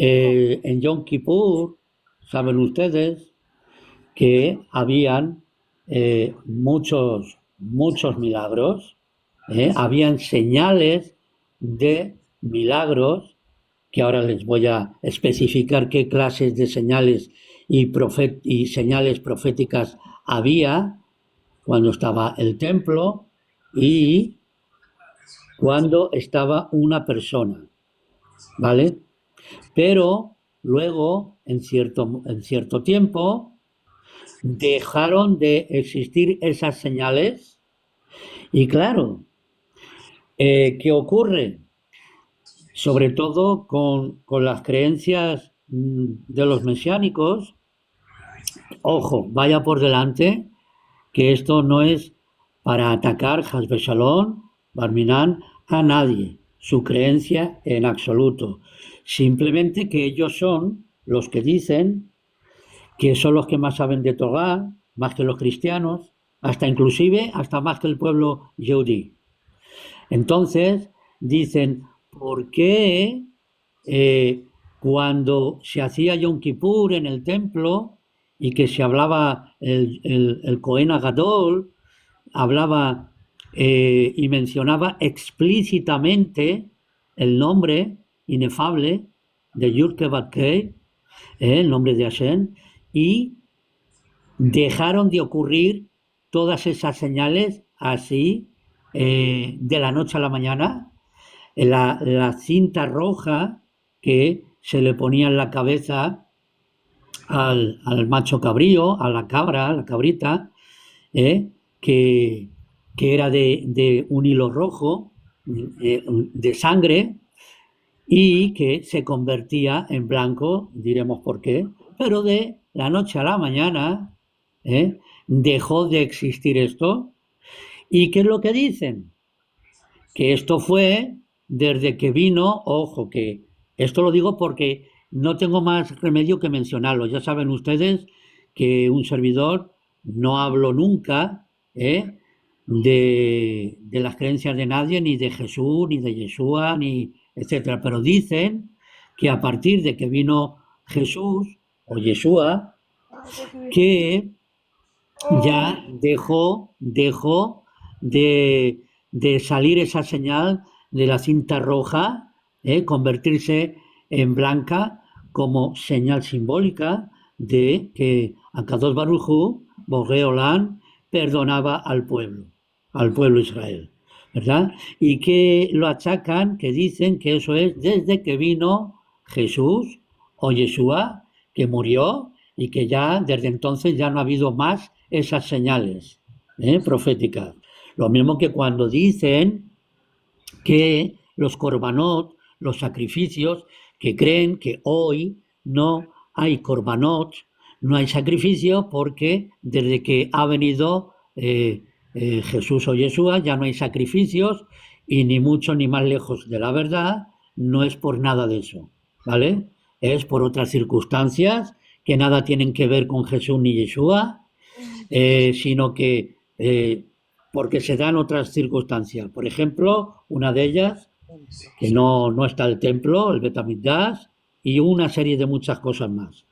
En Yom Kippur, saben ustedes que habían muchos milagros, habían señales de milagros, que ahora les voy a especificar qué clases de señales y señales proféticas había cuando estaba el templo y cuando estaba una persona, ¿vale? Pero luego, en cierto tiempo, dejaron de existir esas señales y claro, ¿qué ocurre? Sobre todo con las creencias de los mesiánicos, ojo, vaya por delante que esto no es para atacar Hasbe Shalom, Barminan, a nadie, su creencia en absoluto. Simplemente que ellos son los que dicen que son los que más saben de Torah, más que los cristianos, hasta inclusive, hasta más que el pueblo yehudí. Entonces, dicen, ¿por qué eh, cuando se hacía Yom Kippur en el templo y que se hablaba el Cohen Agadol, hablaba y mencionaba explícitamente el nombre inefable de Yud-Keh Vad-Keh, el nombre de Hashem, y dejaron de ocurrir todas esas señales así de la noche a la mañana. La cinta roja que se le ponía en la cabeza al macho cabrío, a la cabra, a la cabrita, ¿eh? que, que era de un hilo rojo, de sangre, y que se convertía en blanco, diremos por qué, pero de la noche a la mañana dejó de existir esto. ¿Y qué es lo que dicen? Que esto fue desde que vino, ojo, que esto lo digo porque no tengo más remedio que mencionarlo. Ya saben ustedes que un servidor no hablo nunca de las creencias de nadie, ni de Jesús, ni de Yeshua, ni etcétera. Pero dicen que a partir de que vino Jesús o Yeshua, que ya dejó de salir esa señal de la cinta roja, convertirse en blanca como señal simbólica de que Akadosh Baruj Hu, Boré Olam, perdonaba al pueblo Israel, ¿verdad? Y que lo achacan, que dicen que eso es desde que vino Jesús o Yeshua, que murió y que ya desde entonces ya no ha habido más esas señales proféticas. Lo mismo que cuando dicen que los korbanot, los sacrificios, que creen que hoy no hay korbanot, no hay sacrificio porque desde que ha venido Jesús o Yeshua ya no hay sacrificios y ni mucho ni más lejos de la verdad, no es por nada de eso, ¿vale? Es por otras circunstancias que nada tienen que ver con Jesús ni Yeshua, sino que porque se dan otras circunstancias. Por ejemplo, una de ellas, que no está el templo, el Betamigdash, y una serie de muchas cosas más.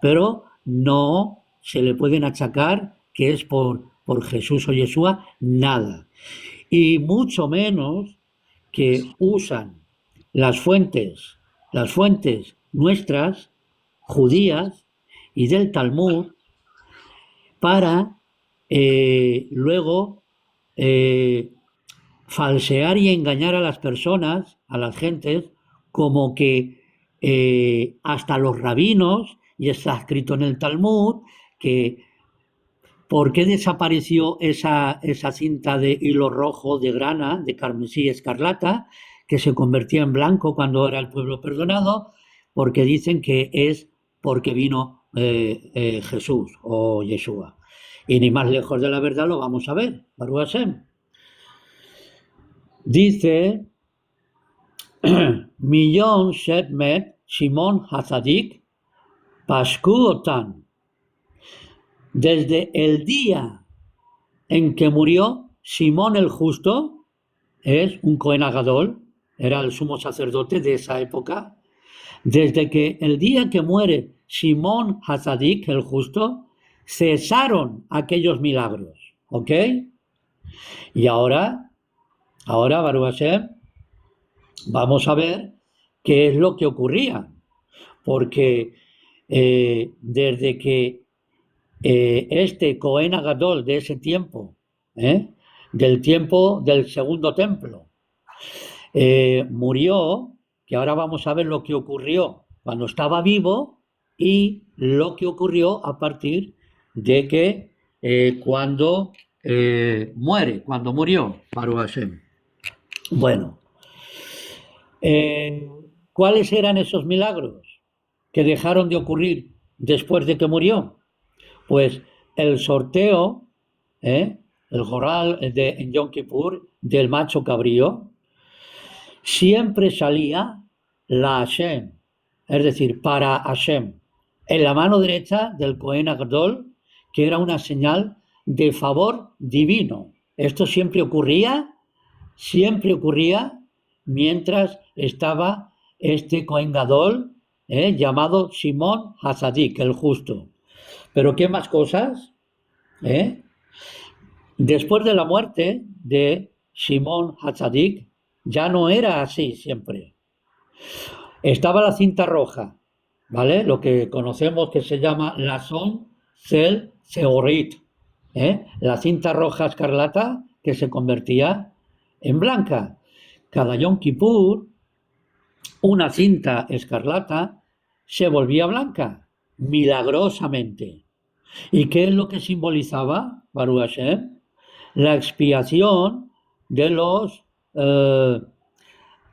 Pero no se le pueden achacar que es por Jesús o Yeshua, nada. Y mucho menos que usan las fuentes nuestras, judías, y del Talmud, para luego eh, falsear y engañar a las personas, a las gentes, como que hasta los rabinos, y está escrito en el Talmud, que por qué desapareció esa cinta de hilo rojo, de grana, de carmesí escarlata, que se convertía en blanco cuando era el pueblo perdonado, porque dicen que es porque vino Jesús o Yeshua. Y ni más lejos de la verdad lo vamos a ver. Baruch Hashem. Dice Millón Shedmet Shimon Hazadik Pashku Otan. Desde el día en que murió Simón el Justo, es un Cohen Agadol, era el sumo sacerdote de esa época, Desde que el día que muere Simón Hazadik, el justo, cesaron aquellos milagros. ¿Ok? Y ahora Baruch Hashem, vamos a ver qué es lo que ocurría. Porque desde que este Cohen Agadol de ese tiempo, del tiempo del segundo templo, murió, que ahora vamos a ver lo que ocurrió cuando estaba vivo y lo que ocurrió a partir de que cuando muere, cuando murió Baruch Hashem. Bueno, ¿cuáles eran esos milagros que dejaron de ocurrir después de que murió? Pues el sorteo, el joral en Yom Kippur del macho cabrío, siempre salía la Hashem, es decir, para Hashem, en la mano derecha del Cohen Agdol, que era una señal de favor divino. Esto siempre ocurría mientras estaba este Cohen Gadol, llamado Simón Hazadik, el justo. Pero ¿qué más cosas? Después de la muerte de Simón Hazadik, ya no era así siempre. Estaba la cinta roja, ¿vale? Lo que conocemos que se llama la Son Sel Seorit, la cinta roja escarlata que se convertía en blanca. Cada Yom Kippur, una cinta escarlata se volvía blanca, milagrosamente. ¿Y qué es lo que simbolizaba Baruch Hashem? La expiación de los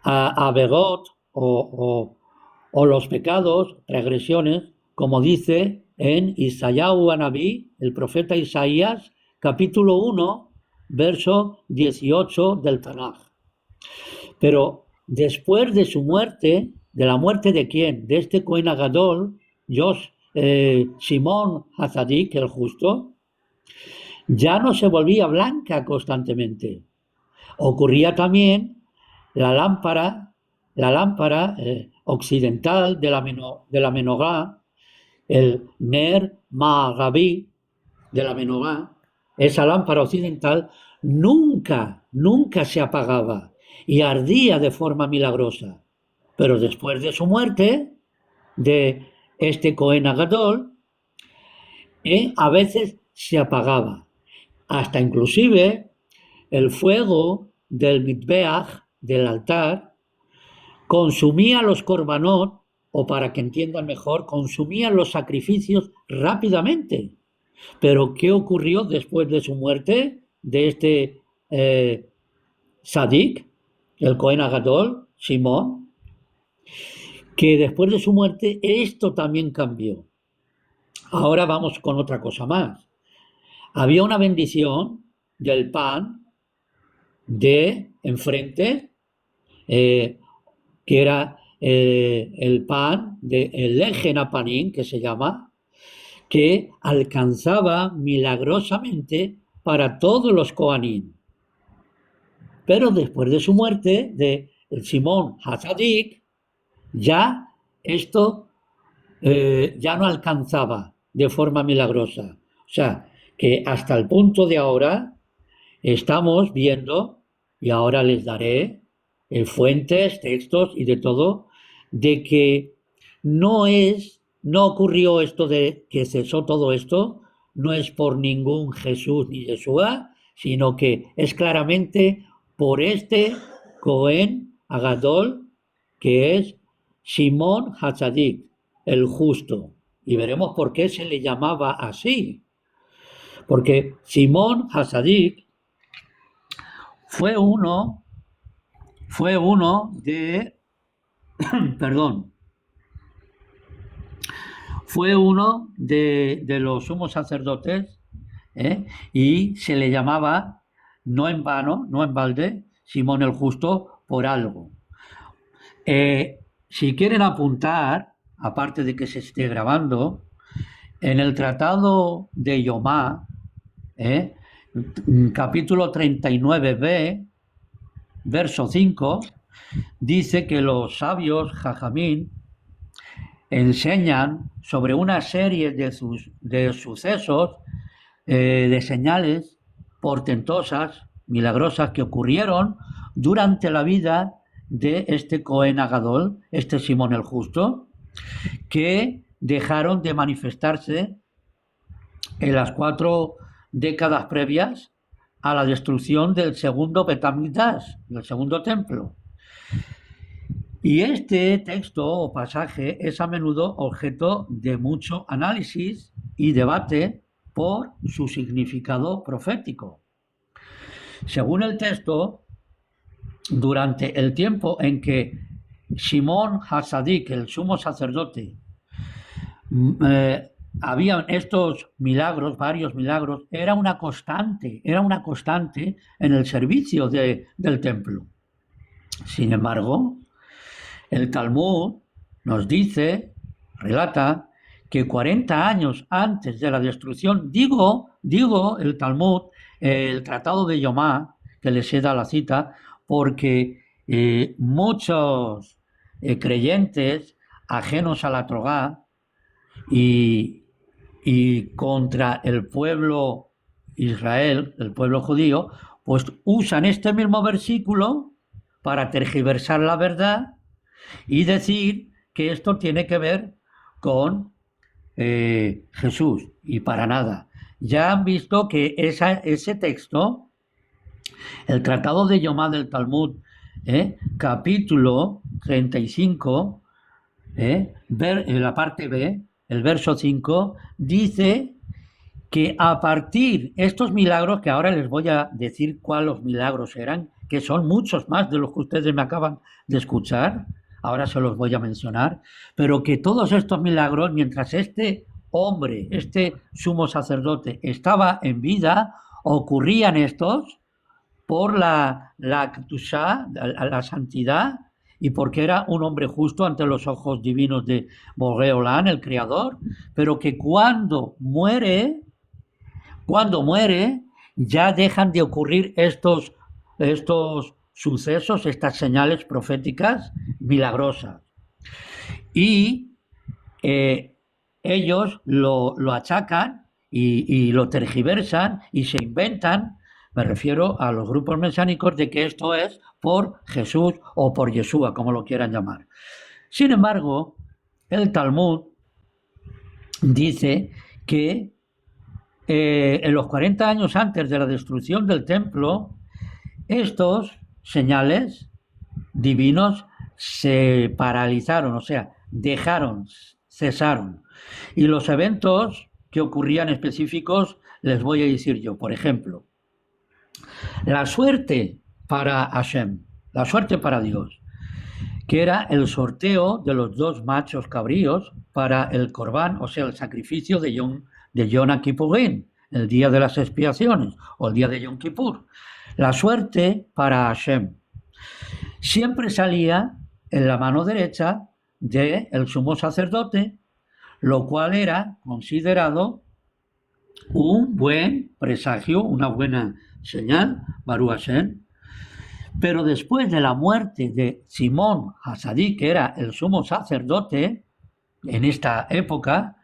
avegot o los pecados, transgresiones, como dice en Isayahu Anabí, el profeta Isaías, capítulo 1, verso 18 del Tanaj. Pero después de su muerte, ¿de la muerte de quién? De este Cohen Agadol, Simón Hazadik, el justo, ya no se volvía blanca constantemente. Ocurría también la lámpara occidental de la menorá, el Ner Ma'agabi de la menorá, esa lámpara occidental nunca se apagaba y ardía de forma milagrosa. Pero después de su muerte, de este Cohen Agadol, a veces se apagaba. Hasta inclusive el fuego del Mizbeach, del altar, consumía los korbanot, o para que entiendan mejor, consumía los sacrificios rápidamente. Pero ¿qué ocurrió después de su muerte de este Sadik, el Cohen Agadol, Simón? Que después de su muerte esto también cambió. Ahora vamos con otra cosa más. Había una bendición del pan de enfrente, que era el pan del Lejen Apanim, que se llama, que alcanzaba milagrosamente para todos los Kohanim. Pero después de su muerte, de Simón Hazadik, ya esto ya no alcanzaba de forma milagrosa. O sea, que hasta el punto de ahora estamos viendo, y ahora les daré fuentes, textos y de todo, de que no ocurrió esto de que cesó todo esto, no es por ningún Jesús ni Yeshua, sino que es claramente por este Cohen Agadol, que es Simón Hazadik, el justo. Y veremos por qué se le llamaba así. Porque Simón Hazadik fue uno de, perdón, fue uno de los sumos sacerdotes, y se le llamaba, no en vano, no en balde, Simón el Justo, por algo. Si quieren apuntar, aparte de que se esté grabando, en el Tratado de Yomá, capítulo 39b, verso 5, dice que los sabios Jajamín enseñan sobre una serie de sucesos, de señales portentosas, milagrosas que ocurrieron durante la vida de este Cohen Agadol, este Simón el Justo, que dejaron de manifestarse en las 4 décadas previas a la destrucción del segundo Bet Hamikdash, del segundo templo. Y este texto o pasaje es a menudo objeto de mucho análisis y debate por su significado profético. Según el texto, durante el tiempo en que Simón Hasadik, el sumo sacerdote, habían estos milagros, varios milagros, era una constante en el servicio del templo. Sin embargo, el Talmud nos dice, relata, que 40 años antes de la destrucción, digo el Talmud, el Tratado de Yomá, que les he dado la cita, porque muchos creyentes ajenos a la Torá y contra el pueblo Israel, el pueblo judío, pues usan este mismo versículo para tergiversar la verdad y decir que esto tiene que ver con Jesús, y para nada. Ya han visto que ese texto, el Tratado de Yomá del Talmud, capítulo 35, en la parte B, el verso 5, dice que a partir de estos milagros, que ahora les voy a decir cuáles milagros eran, que son muchos más de los que ustedes me acaban de escuchar, ahora se los voy a mencionar, pero que todos estos milagros, mientras este hombre, este sumo sacerdote, estaba en vida, ocurrían estos por la Kedushá, la santidad, y porque era un hombre justo ante los ojos divinos de Boré Olam, el Creador, pero que cuando muere, ya dejan de ocurrir estos sucesos, estas señales proféticas milagrosas. Y ellos lo achacan y lo tergiversan y se inventan, me refiero a los grupos mesiánicos, de que esto es por Jesús o por Yeshua, como lo quieran llamar. Sin embargo, el Talmud dice que en los 40 años antes de la destrucción del templo, estos señales divinos se paralizaron, o sea, cesaron. Y los eventos que ocurrían específicos les voy a decir yo. Por ejemplo, la suerte para Hashem, la suerte para Dios, que era el sorteo de los 2 machos cabríos para el Corbán, o sea, el sacrificio de Yom Kippurín, el día de las expiaciones, o el día de Yom Kippur. La suerte para Hashem siempre salía en la mano derecha del sumo sacerdote, lo cual era considerado un buen presagio, una buena señal, Baruch Hashem. Pero después de la muerte de Simón Hasadí, que era el sumo sacerdote en esta época,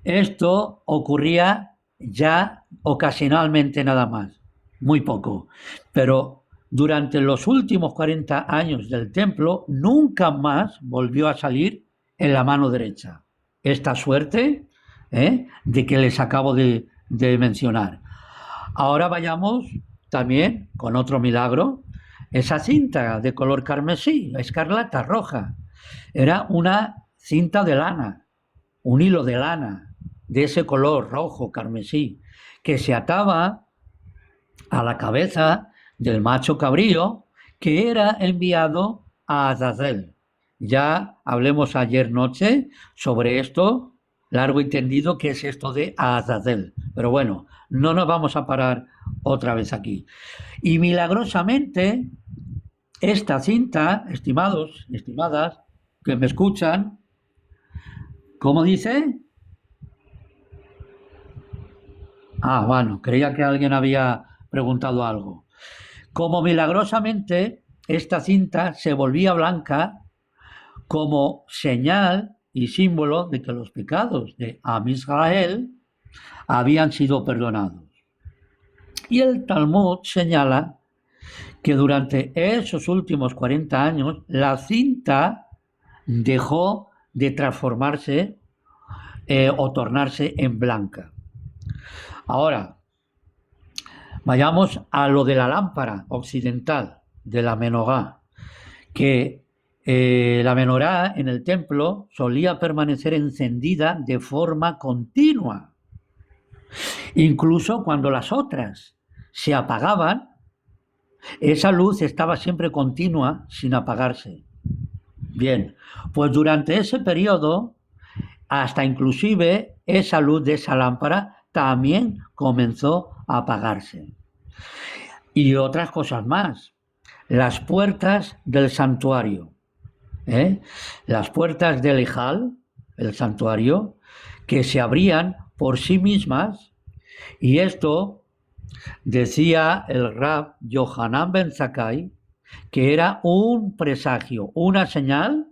esto ocurría ya ocasionalmente nada más, muy poco. Pero durante los últimos 40 años del templo, nunca más volvió a salir en la mano derecha esta suerte de que les acabo de mencionar. Ahora vayamos también con otro milagro. Esa cinta de color carmesí, escarlata, roja, era una cinta de lana, un hilo de lana de ese color rojo, carmesí, que se ataba a la cabeza del macho cabrío, que era enviado a Azazel. Ya hablemos ayer noche sobre esto, largo y tendido, qué es esto de Azazel. Pero bueno, no nos vamos a parar otra vez aquí. Y milagrosamente, esta cinta, estimados, estimadas, que me escuchan, ¿cómo dice? Bueno, creía que alguien había preguntado algo. Como milagrosamente esta cinta se volvía blanca como señal y símbolo de que los pecados de Am Israel habían sido perdonados. Y el Talmud señala que durante esos últimos 40 años la cinta dejó de transformarse o tornarse en blanca. Ahora, vayamos a lo de la lámpara occidental, de la menorá, que la menorá en el templo solía permanecer encendida de forma continua. Incluso cuando las otras se apagaban, esa luz estaba siempre continua sin apagarse. Bien, pues durante ese periodo, hasta inclusive esa luz de esa lámpara también comenzó a apagarse. Y otras cosas más. Las puertas del santuario, las puertas del Ejal, el santuario, que se abrían por sí mismas, y esto decía el Rab Yohanan ben Zakkai, que era un presagio, una señal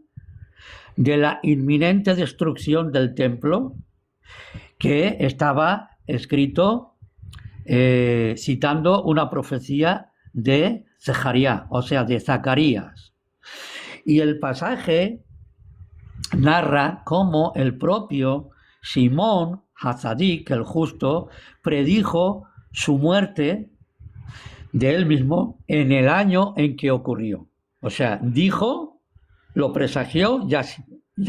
de la inminente destrucción del templo, que estaba escrito citando una profecía de Zacarías, o sea, de Zacarías. Y el pasaje narra cómo el propio Simón Hatzadik, el justo, predijo su muerte de él mismo en el año en que ocurrió. O sea, dijo, lo presagió, y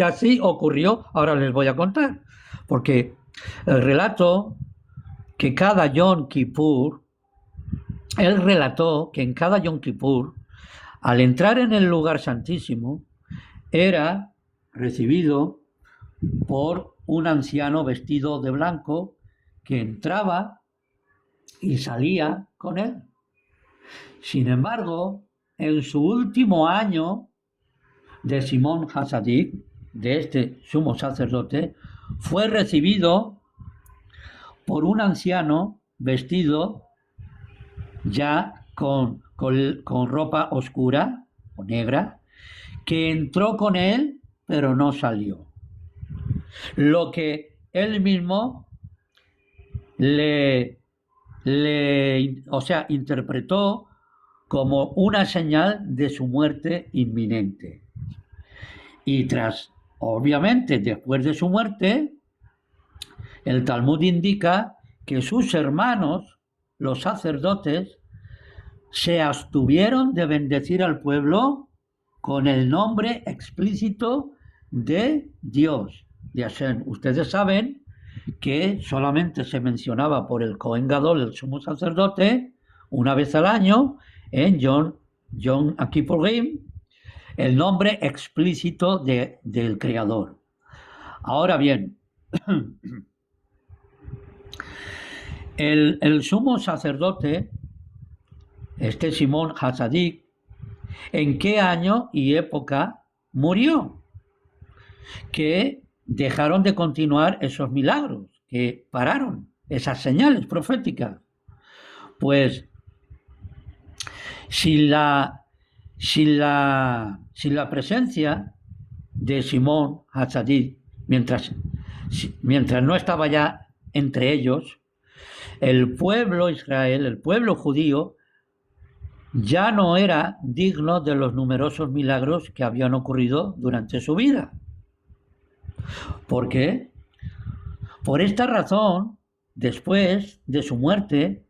así ocurrió. Ahora les voy a contar, porque el relato que cada Yom Kippur, él relató que en cada Yom Kippur, al entrar en el lugar santísimo, era recibido por un anciano vestido de blanco que entraba y salía con él. Sin embargo, en su último año de Simón Hatzadik, de este sumo sacerdote, fue recibido por un anciano vestido ya con ropa oscura o negra, que entró con él, pero no salió. Lo que él mismo interpretó como una señal de su muerte inminente. Y obviamente, después de su muerte, el Talmud indica que sus hermanos, los sacerdotes, se abstuvieron de bendecir al pueblo con el nombre explícito de Dios, de Hashem. Ustedes saben que solamente se mencionaba por el Cohen Gadol, el sumo sacerdote, una vez al año, en Yom Kippurim, el nombre explícito del Creador. Ahora bien, el sumo sacerdote, este Simón Hatzadik, ¿en qué año y época murió? Que dejaron de continuar esos milagros, que pararon esas señales proféticas. Pues sin la presencia de Simón Hatzadik, mientras no estaba ya entre ellos, el pueblo Israel, el pueblo judío, ya no era digno de los numerosos milagros que habían ocurrido durante su vida. ¿Por qué? Por esta razón, después de su muerte,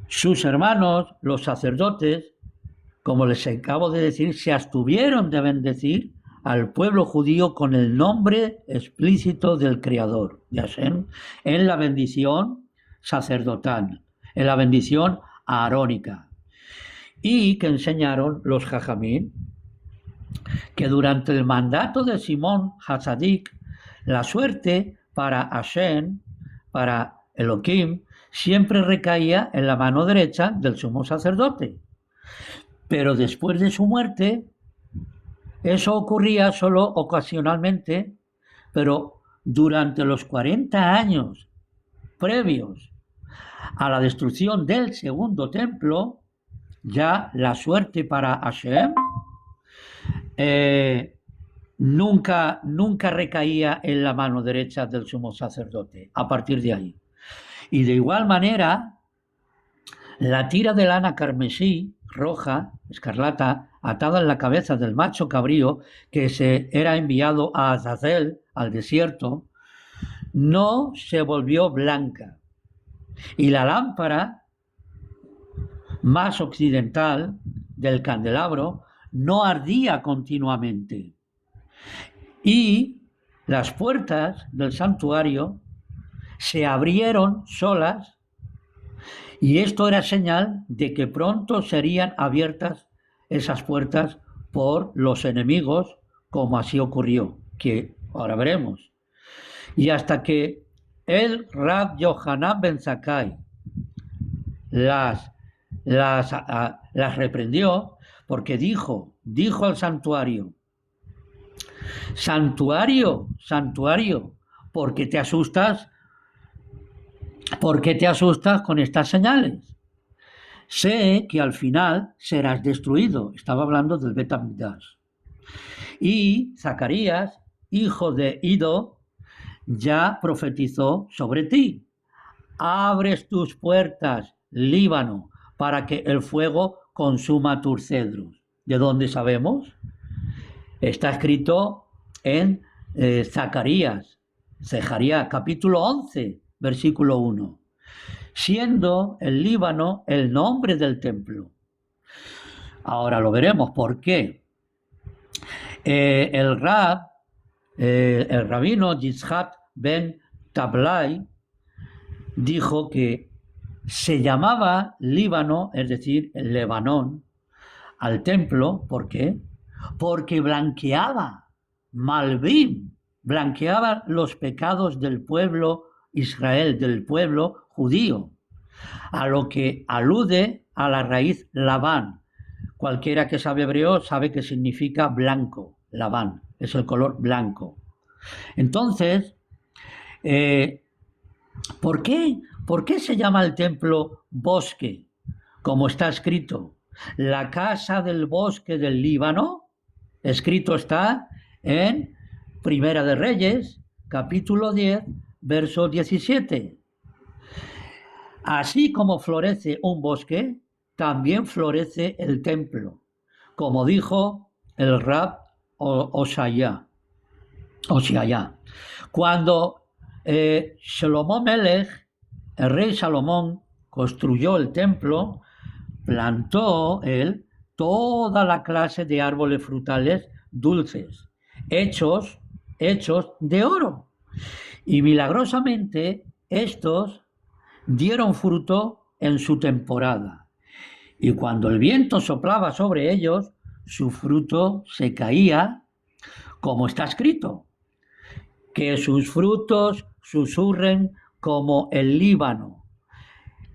sus hermanos, los sacerdotes, como les acabo de decir, se abstuvieron de bendecir al pueblo judío con el nombre explícito del Creador, de Hashem, en la bendición sacerdotal, en la bendición arónica. Y que enseñaron los Jajamín que durante el mandato de Simón Hatzadik, la suerte para Hashem, para Elohim, siempre recaía en la mano derecha del sumo sacerdote. Pero después de su muerte, eso ocurría solo ocasionalmente, pero durante los 40 años previos a la destrucción del segundo templo, ya la suerte para Hashem nunca recaía en la mano derecha del sumo sacerdote, a partir de ahí. Y de igual manera, la tira de lana carmesí, roja, escarlata, atada en la cabeza del macho cabrío que se era enviado a Azazel, al desierto, no se volvió blanca. Y la lámpara más occidental del candelabro no ardía continuamente. Y las puertas del santuario se abrieron solas, y esto era señal de que pronto serían abiertas esas puertas por los enemigos, como así ocurrió, que ahora veremos. Y hasta que el Rab Yohanan ben Zakkai las reprendió, porque dijo al santuario, santuario, ¿por qué te asustas con estas señales? Sé que al final serás destruido. Estaba hablando del Bet Hamikdash. Y Zacarías, hijo de Ido, ya profetizó sobre ti. Abres tus puertas, Líbano, para que el fuego consuma tus cedros. ¿De dónde sabemos? Está escrito en Zacarías, capítulo 11, versículo 1. Siendo el Líbano el nombre del templo. Ahora lo veremos. ¿Por qué? El rabino Yitzhak ben Tablai dijo que se llamaba Líbano, es decir, el Lebanón, al templo. ¿Por qué? Porque blanqueaba, Malvim, blanqueaba los pecados del pueblo Israel, del pueblo judío, a lo que alude a la raíz Labán. Cualquiera que sabe hebreo sabe que significa blanco. Labán es el color blanco. Entonces, ¿por qué se llama el templo bosque? Como está escrito, la casa del bosque del Líbano, escrito está en Primera de Reyes, capítulo 10, verso 17. Así como florece un bosque, también florece el templo, como dijo el Rab Oshaya. Cuando Shlomo Melech, el rey Salomón, construyó el templo, plantó él toda la clase de árboles frutales dulces, hechos de oro. Y milagrosamente estos dieron fruto en su temporada. Y cuando el viento soplaba sobre ellos, su fruto se caía, como está escrito, que sus frutos susurren como el Líbano.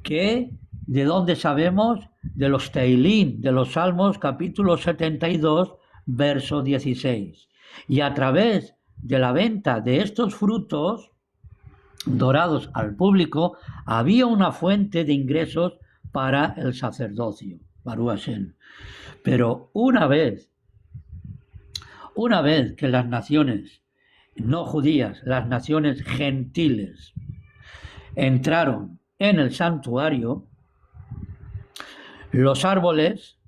Que, ¿de dónde sabemos? De los Teilín, de los Salmos, capítulo 72, verso 16. Y a través de la venta de estos frutos dorados al público, había una fuente de ingresos para el sacerdocio, Baruch Hashem. Pero una vez que las naciones no judías, las naciones gentiles, entraron en el santuario, los árboles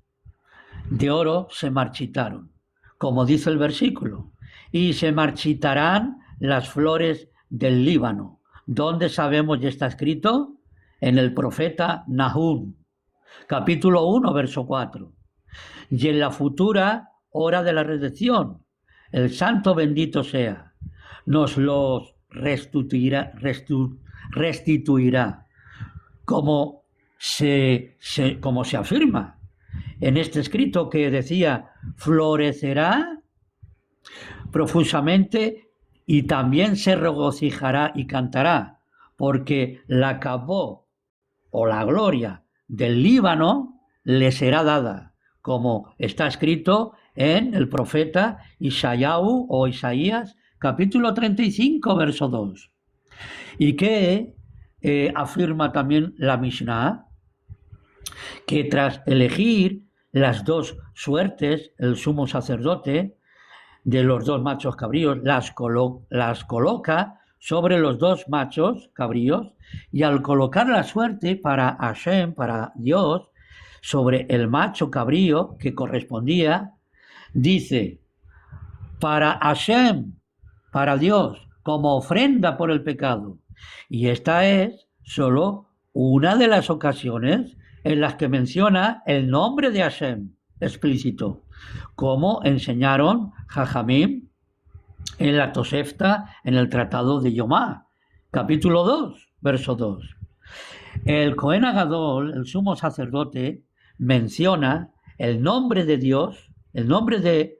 de oro se marchitaron, como dice el versículo, y se marchitarán las flores del Líbano. ¿Dónde sabemos ya está escrito? En el profeta Nahum, capítulo 1, verso 4. Y en la futura hora de la redención, el santo bendito sea, nos los restituirá, como se afirma en este escrito que decía, florecerá profusamente y también se regocijará y cantará, porque la cabó o la gloria del Líbano le será dada, como está escrito en el profeta Isaías o Isaías, capítulo 35, verso 2. Y que afirma también la Mishnah, que tras elegir las dos suertes, el sumo sacerdote, de los dos machos cabríos, las coloca sobre los dos machos cabríos, y al colocar la suerte para Hashem, para Dios, sobre el macho cabrío que correspondía, dice, para Hashem, para Dios, como ofrenda por el pecado. Y esta es solo una de las ocasiones en las que menciona el nombre de Hashem explícito, como enseñaron Jajamim en la Tosefta, en el Tratado de Yomá, capítulo 2, verso 2. El Cohen Agadol, el sumo sacerdote, menciona el nombre de Dios, el nombre de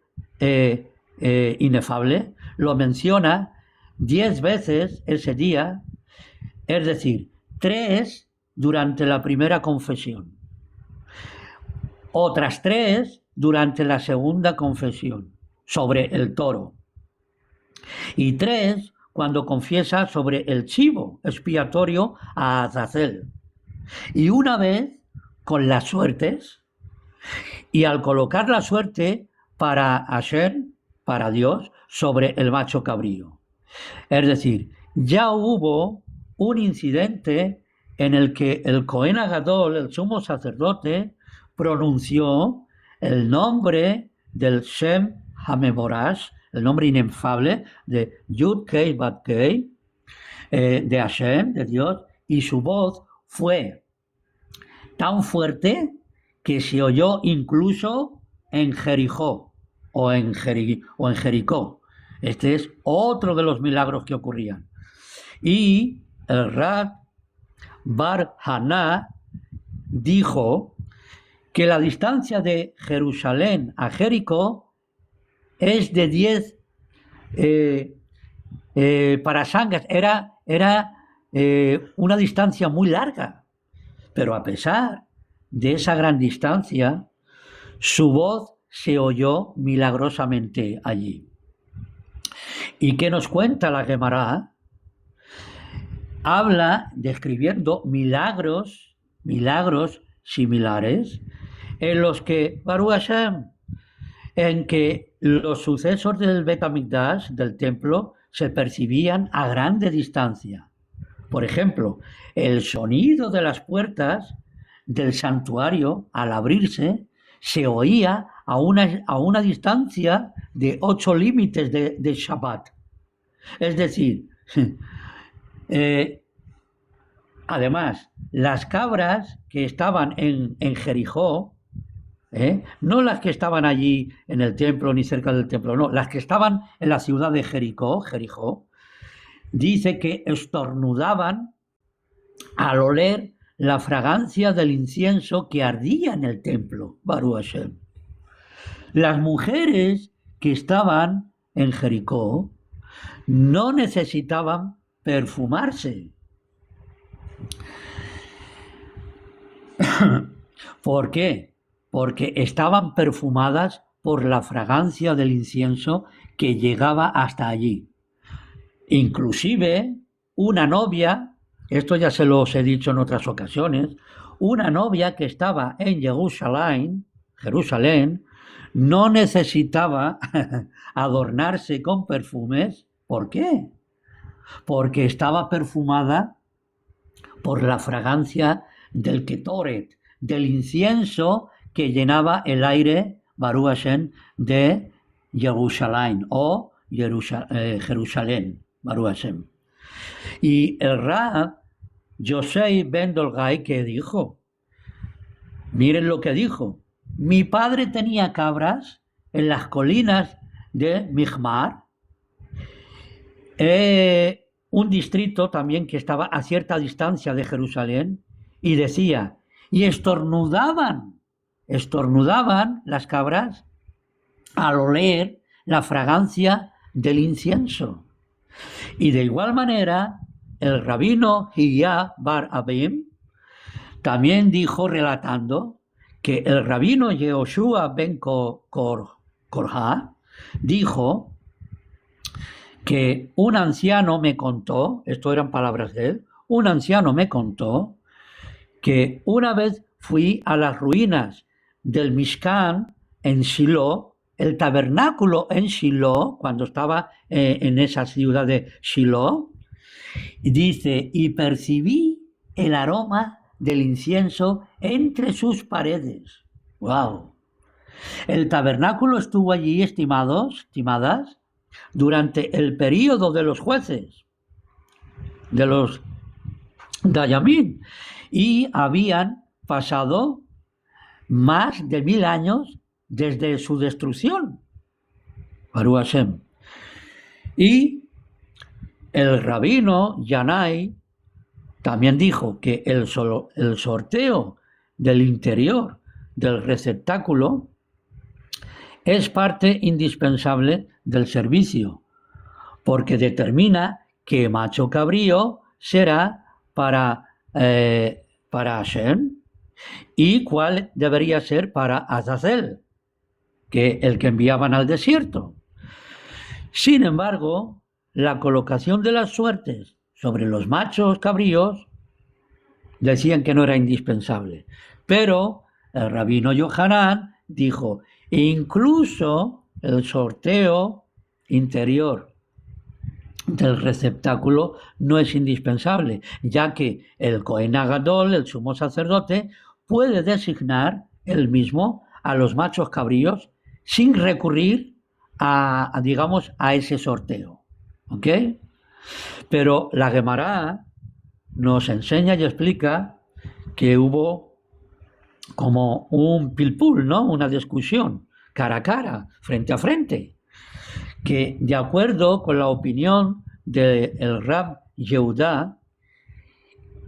inefable, lo menciona 10 veces ese día, es decir, 3 durante la primera confesión, otras 3 durante la segunda confesión sobre el toro, y 3 cuando confiesa sobre el chivo expiatorio a Azazel, y una vez con las suertes, y al colocar la suerte para Hashem, para Dios, sobre el macho cabrío. Es decir, ya hubo un incidente en el que el Cohen Agadol, el sumo sacerdote, pronunció el nombre del Shem HaMevorash, el nombre inefable de Yud Kei Bat Kei, de Hashem, de Dios, y su voz fue tan fuerte que se oyó incluso en Jericó o en Jericó. Este es otro de los milagros que ocurrían. Y el Rab Bar Haná dijo que la distancia de Jerusalén a Jericó es de 10 parasangas. Era una distancia muy larga, pero a pesar de esa gran distancia, su voz se oyó milagrosamente allí. ¿Y qué nos cuenta la Gemara? Habla describiendo milagros similares en los que, Baruch Hashem, en que los sucesos del Bet HaMikdash, del templo, se percibían a grande distancia. Por ejemplo, el sonido de las puertas del santuario al abrirse se oía a una distancia de 8 límites de Shabbat. Es decir, además, las cabras que estaban en Jericó, no las que estaban allí en el templo ni cerca del templo, no, las que estaban en la ciudad de Jericó, dice que estornudaban al oler la fragancia del incienso que ardía en el templo, Baruch Hashem. Las mujeres que estaban en Jericó no necesitaban perfumarse. ¿Por qué? Porque estaban perfumadas por la fragancia del incienso que llegaba hasta allí. Inclusive una novia, esto ya se los he dicho en otras ocasiones, una novia que estaba en Jerusalén, no necesitaba adornarse con perfumes. ¿Por qué? Porque estaba perfumada por la fragancia del Ketoret, del incienso que llenaba el aire, Baruch Hashem, de Jerusalén o Jerusalén, Baruch Hashem. Y el Rab Yosei Ben Dolgai, ¿qué dijo? Miren lo que dijo. Mi padre tenía cabras en las colinas de Mijmar, un distrito también que estaba a cierta distancia de Jerusalén, y decía, y estornudaban las cabras al oler la fragancia del incienso. Y de igual manera, el rabino Hiyá Bar Abim también dijo, relatando, que el rabino Yehoshua ben Korja dijo que un anciano me contó, esto eran palabras de él, un anciano me contó que una vez fui a las ruinas del Mishkan en Shiloh el tabernáculo en Shiloh, cuando estaba en esa ciudad de Shiloh, dice, y percibí el aroma del incienso entre sus paredes. ¡Wow! El tabernáculo estuvo allí, estimadas, durante el período de los jueces, de los Dayamín, y habían pasado más de 1000 años desde su destrucción. Baruch Hashem. Y el rabino Yanai también dijo que el sorteo del interior del receptáculo es parte indispensable del servicio, porque determina qué macho cabrío será para Hashem y cuál debería ser para Azazel, que el que enviaban al desierto. Sin embargo, la colocación de las suertes sobre los machos cabríos decían que no era indispensable, pero el rabino Yohanan dijo, incluso el sorteo interior del receptáculo no es indispensable, ya que el Cohen Agadol, el sumo sacerdote, puede designar él mismo a los machos cabríos sin recurrir a digamos, a ese sorteo. ¿Ok? Pero la Gemara nos enseña y explica que hubo como un pilpul, ¿no? Una discusión cara a cara, frente a frente, que de acuerdo con la opinión del Rab Yehudá,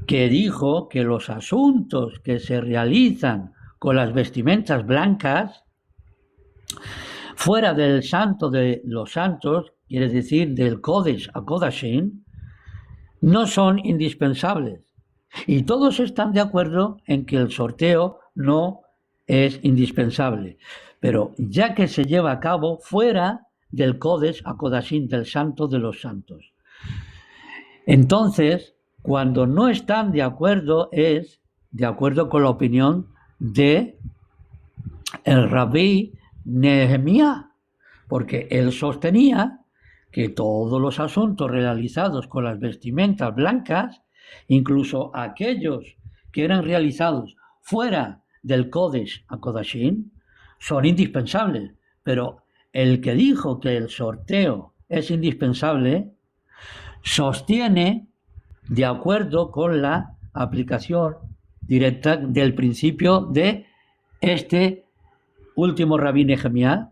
que dijo que los asuntos que se realizan con las vestimentas blancas fuera del santo de los santos, quiere decir del Kodesh a Kodashim, no son indispensables. Y todos están de acuerdo en que el sorteo no es indispensable. Pero ya que se lleva a cabo fuera del Kodesh a Kodashim, del santo de los santos. Entonces, cuando no están de acuerdo, es de acuerdo con la opinión de el rabí Nehemías, porque él sostenía que todos los asuntos realizados con las vestimentas blancas, incluso aquellos que eran realizados fuera del Kodesh a Kodashim, son indispensables. Pero el que dijo que el sorteo es indispensable, sostiene de acuerdo con la aplicación directa del principio de este último rabí Nehemías,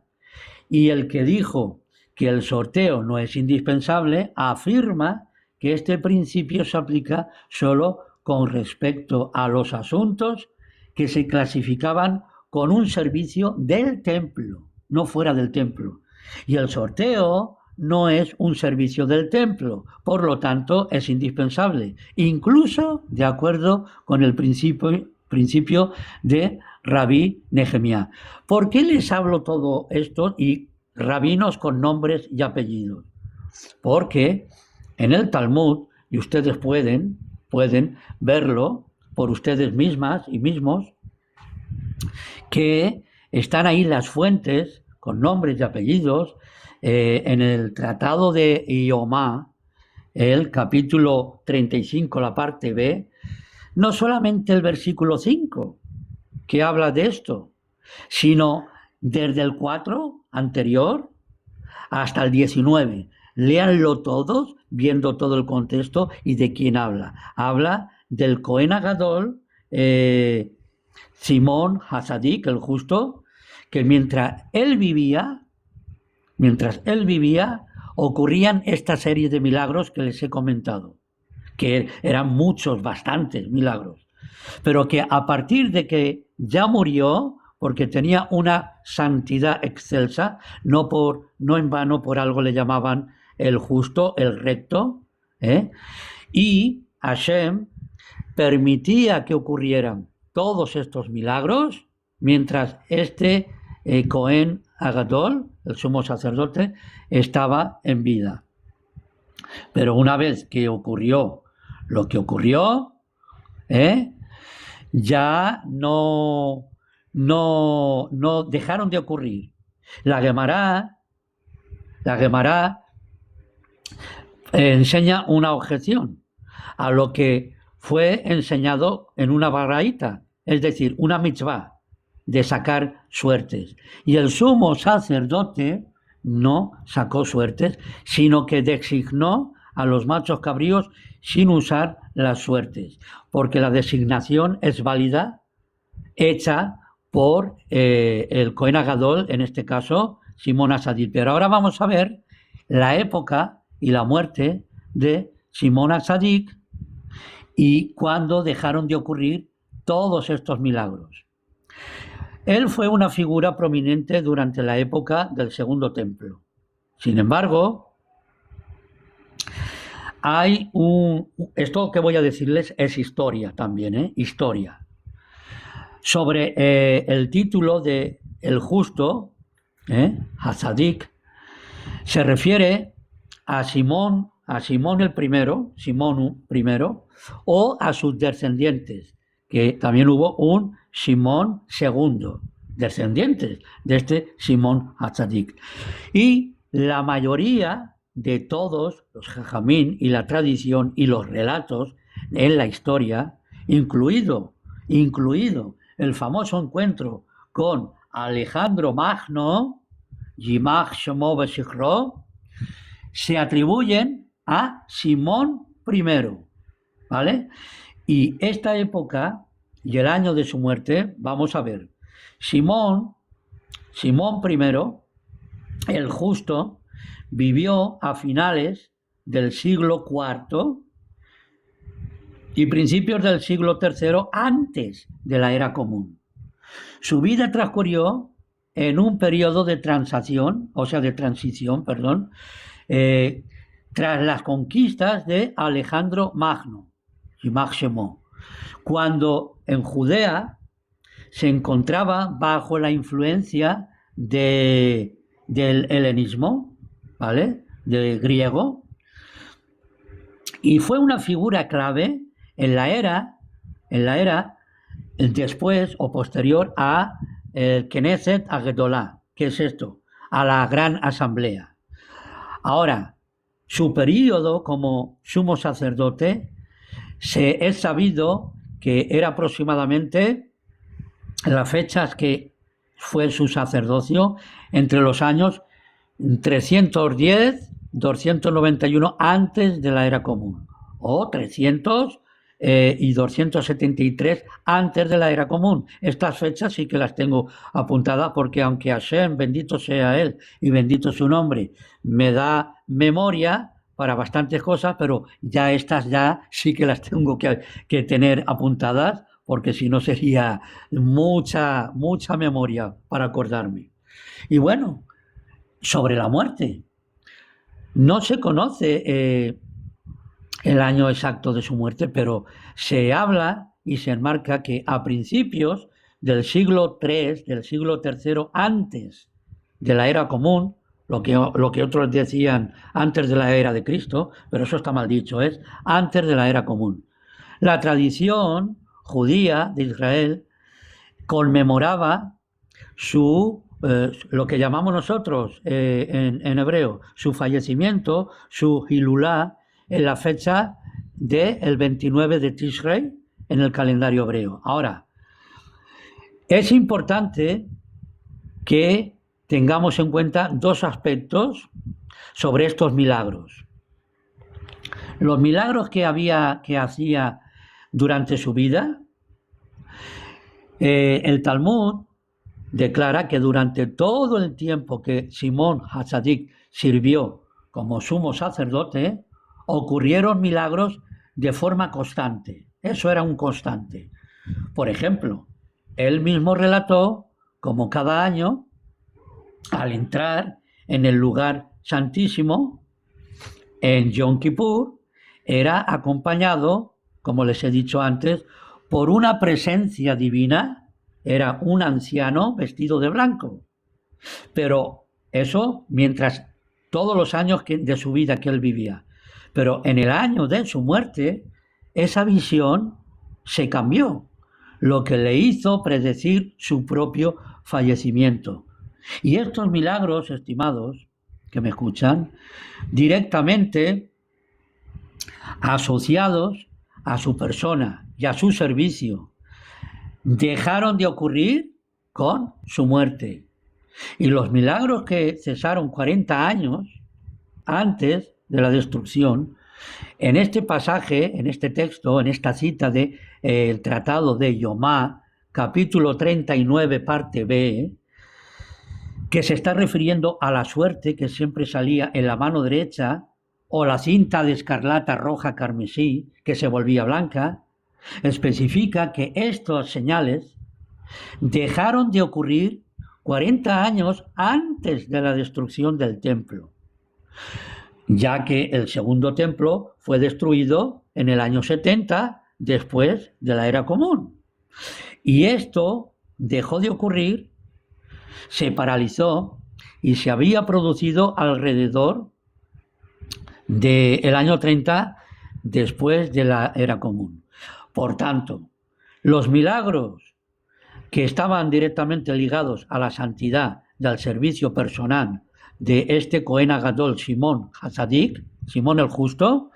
y el que dijo que el sorteo no es indispensable afirma que este principio se aplica solo con respecto a los asuntos que se clasificaban con un servicio del templo, no fuera del templo. Y el sorteo no es un servicio del templo, por lo tanto es indispensable, incluso de acuerdo con el principio de Rabí Nehemías. ¿Por qué les hablo todo esto y rabinos con nombres y apellidos? Porque en el Talmud, y ustedes pueden verlo por ustedes mismas y mismos, que están ahí las fuentes con nombres y apellidos en el Tratado de Iomá, el capítulo 35, la parte B, no solamente el versículo 5, que habla de esto, sino desde el 4 anterior hasta el 19. Léanlo todos, viendo todo el contexto y de quién habla. Habla del Cohen Agadol, Simón Hasadik, el justo, que mientras él vivía, ocurrían esta serie de milagros que les he comentado, que eran muchos, bastantes milagros, pero que a partir de que ya murió, porque tenía una santidad excelsa, no en vano por algo le llamaban el justo, el recto, y Hashem permitía que ocurrieran todos estos milagros mientras este Cohen Agadol, el sumo sacerdote, estaba en vida. Pero una vez que ocurrió lo que ocurrió, ya no dejaron de ocurrir. La Gemara enseña una objeción a lo que fue enseñado en una baraita, es decir, una mitzvah de sacar suertes. Y el sumo sacerdote no sacó suertes, sino que designó a los machos cabríos sin usar las suertes, porque la designación es válida, hecha por el Cohen Gadol, en este caso, Simón Asadit. Pero ahora vamos a ver la época y la muerte de Simón Asadik y cuándo dejaron de ocurrir todos estos milagros. Él fue una figura prominente durante la época del Segundo Templo. Sin embargo, esto que voy a decirles es historia también, historia. Sobre el título de El Justo, Hasadik, se refiere a Simón el primero, Simón I, o a sus descendientes, que también hubo un Simón II, descendientes de este Simón Hasadik. Y la mayoría de todos los jajamín y la tradición y los relatos en la historia, incluido el famoso encuentro con Alejandro Magno, Yimach Shemo V'Zichro, se atribuyen a Simón I, ¿vale? Y esta época y el año de su muerte, vamos a ver, Simón I, el justo, vivió a finales del siglo IV y principios del siglo III antes de la era común. Su vida transcurrió en un periodo de transición, tras las conquistas de Alejandro Magno, Yimach Shemo, cuando en Judea se encontraba bajo la influencia del helenismo, ¿vale?, del griego, y fue una figura clave en la era después o posterior a el Knesset Agedolá. ¿Qué es esto? A la Gran Asamblea. Ahora, su periodo como sumo sacerdote es sabido que era aproximadamente las fechas que fue su sacerdocio entre los años 310-291 antes de la era común, o 300 y 273 antes de la era común. Estas fechas sí que las tengo apuntadas porque aunque Hashem, bendito sea Él y bendito su nombre, me da memoria para bastantes cosas, pero ya estas ya sí que las tengo que tener apuntadas, porque si no sería mucha memoria para acordarme. Y bueno, sobre la muerte, no se conoce el año exacto de su muerte, pero se habla y se enmarca que a principios del siglo III, del siglo III antes de la era común, lo que otros decían antes de la era de Cristo, pero eso está mal dicho, es antes de la era común. La tradición judía de Israel conmemoraba lo que llamamos nosotros en hebreo, su fallecimiento, su Hilulá, en la fecha del 29 de Tishrei en el calendario hebreo. Ahora, es importante que tengamos en cuenta dos aspectos sobre estos milagros. Los milagros que hacía durante su vida. El Talmud declara que durante todo el tiempo que Simón Hasadik sirvió como sumo sacerdote, ocurrieron milagros de forma constante. Eso era un constante. Por ejemplo, él mismo relató como cada año, al entrar en el lugar santísimo, en Yom Kippur, era acompañado, como les he dicho antes, por una presencia divina. Era un anciano vestido de blanco. Pero eso mientras todos los años de su vida que él vivía. Pero en el año de su muerte, esa visión se cambió, lo que le hizo predecir su propio fallecimiento. Y estos milagros, estimados, que me escuchan, directamente asociados a su persona y a su servicio, dejaron de ocurrir con su muerte. Y los milagros que cesaron 40 años antes de la destrucción, en este pasaje, en este texto, en esta cita del Tratado de Yomá, capítulo 39, parte B, que se está refiriendo a la suerte que siempre salía en la mano derecha, o la cinta de escarlata roja carmesí, que se volvía blanca, especifica que estas señales dejaron de ocurrir 40 años antes de la destrucción del templo, ya que el segundo templo fue destruido en el año 70 después de la era común. Y esto dejó de ocurrir, se paralizó y se había producido alrededor del año 30 después de la era común. Por tanto, los milagros que estaban directamente ligados a la santidad y al servicio personal de este Cohen Agadol Simón Hasadik, Simón el Justo,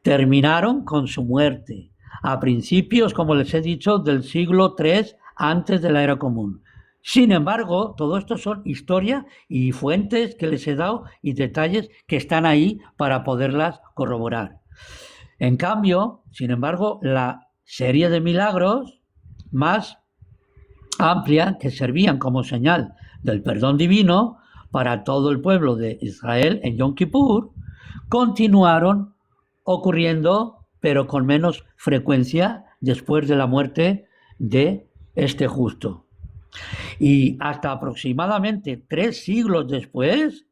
terminaron con su muerte a principios, como les he dicho, del siglo III antes de la era común. Sin embargo, todo esto son historia y fuentes que les he dado y detalles que están ahí para poderlas corroborar. En cambio, sin embargo, la serie de milagros más amplia que servían como señal del perdón divino para todo el pueblo de Israel en Yom Kippur, continuaron ocurriendo, pero con menos frecuencia después de la muerte de este justo. Y hasta aproximadamente 3 siglos después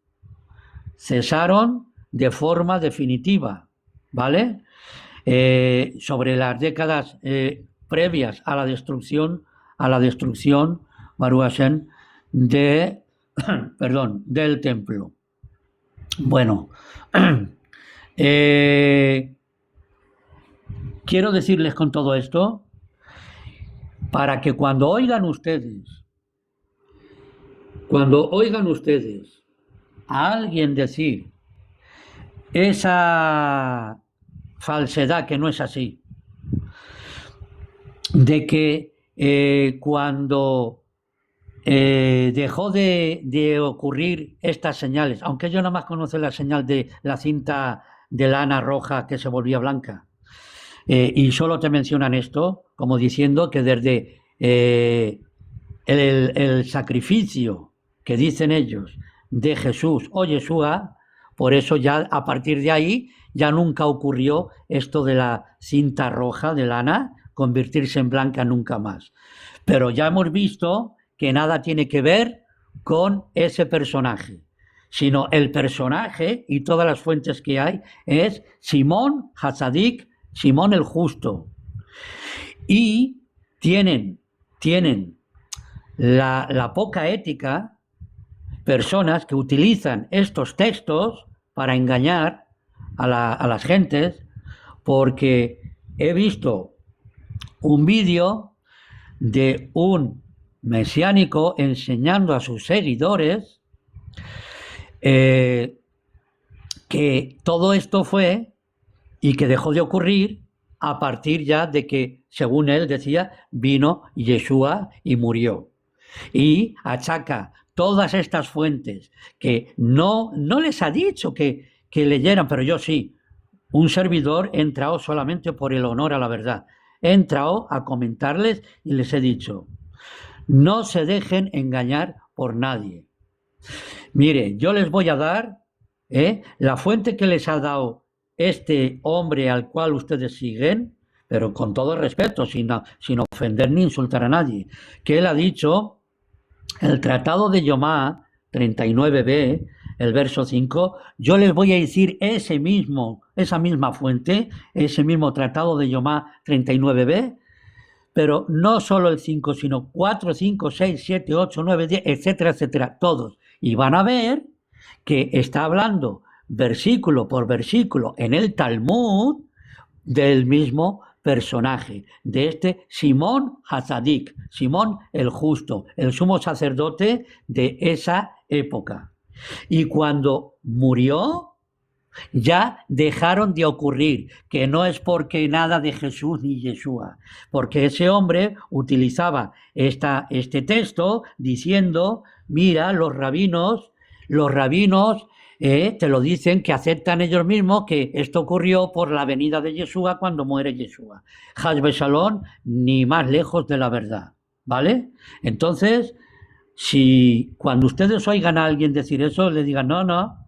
cesaron de forma definitiva, ¿vale? Sobre las décadas previas a la destrucción, Baruch Hashem, del templo. Bueno, quiero decirles con todo esto, para que cuando oigan ustedes a alguien decir esa falsedad que no es así, de que cuando dejó de ocurrir estas señales, aunque yo nada más conozco la señal de la cinta de lana roja que se volvía blanca, y solo te mencionan esto como diciendo que desde el sacrificio que dicen ellos de Jesús o Yeshua, por eso ya a partir de ahí ya nunca ocurrió esto de la cinta roja de lana convertirse en blanca nunca más. Pero ya hemos visto que nada tiene que ver con ese personaje, sino el personaje y todas las fuentes que hay es Simón Hasadik, Simón el Justo. Y tienen la poca ética personas que utilizan estos textos para engañar a las gentes, porque he visto un vídeo de un mesiánico enseñando a sus seguidores que todo esto fue y que dejó de ocurrir a partir ya de que, según él decía, vino Yeshua y murió. Y achaca todas estas fuentes que no les ha dicho que leyeran, pero yo sí, un servidor he entrado solamente por el honor a la verdad. He entrado a comentarles y les he dicho, no se dejen engañar por nadie. Mire, yo les voy a dar la fuente que les ha dado este hombre al cual ustedes siguen, pero con todo respeto, sin ofender ni insultar a nadie, que él ha dicho, el Tratado de Yomá 39b, el verso 5, yo les voy a decir esa misma fuente, ese mismo Tratado de Yomá 39b, pero no solo el 5, sino 4, 5, 6, 7, 8, 9, 10, etcétera, etcétera, todos. Y van a ver que está hablando versículo por versículo en el Talmud del mismo personaje, de este Simón Hasadik, Simón el Justo, el sumo sacerdote de esa época. Y cuando murió, ya dejaron de ocurrir, que no es porque nada de Jesús ni Yeshua, porque ese hombre utilizaba este texto diciendo, mira, los rabinos te lo dicen, que aceptan ellos mismos que esto ocurrió por la venida de Yeshua cuando muere Yeshua. Hashbe Shalom, ni más lejos de la verdad, ¿vale? Entonces, si cuando ustedes oigan a alguien decir eso, le digan, no,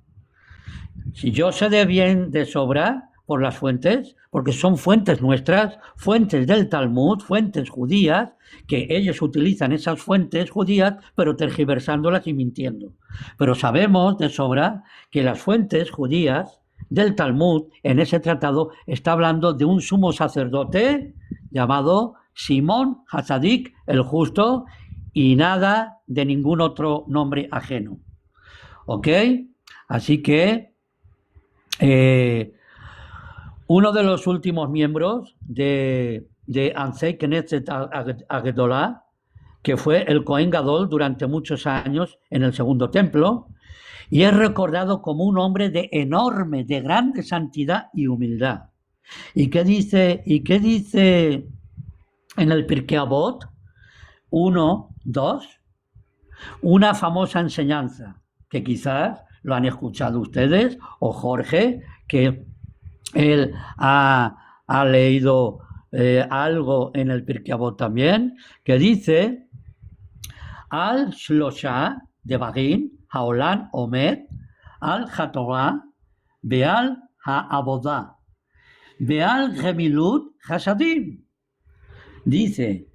si yo sé de bien de sobra por las fuentes, porque son fuentes nuestras, fuentes del Talmud, fuentes judías, que ellos utilizan esas fuentes judías, pero tergiversándolas y mintiendo. Pero sabemos de sobra que las fuentes judías del Talmud, en ese tratado, está hablando de un sumo sacerdote llamado Simón Hasadik, el Justo, y nada de ningún otro nombre ajeno. ¿Ok? Así que uno de los últimos miembros de Ansei Knesset Agedolá, que fue el Cohen Gadol durante muchos años en el Segundo Templo, y es recordado como un hombre de grande santidad y humildad. ¿Y qué dice en el Pirkei Avot 1, 2? Una famosa enseñanza que quizás lo han escuchado ustedes, o Jorge, que él ha leído algo en el Pirkei Avot también, que dice, al Shlosha de Bagin, Haolan Omed, al Hatorah, Beal Ha'avodah, Beal Gemilut Hasadim. Dice,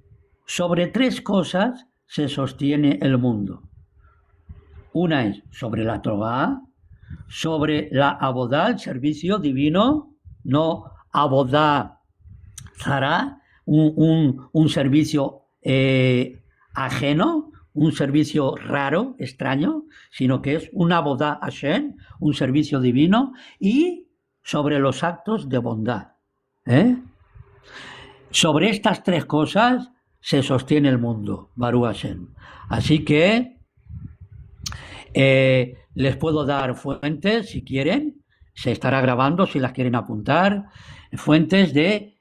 sobre 3 cosas se sostiene el mundo. Una es sobre la Torah, sobre la Abodá, el servicio divino, no Abodá Zara, un servicio ajeno, un servicio raro, extraño, sino que es un Abodá Hashem, un servicio divino, y sobre los actos de bondad. Sobre estas 3 cosas se sostiene el mundo, Baruch Hashem. Así que les puedo dar fuentes si quieren, se estará grabando si las quieren apuntar, fuentes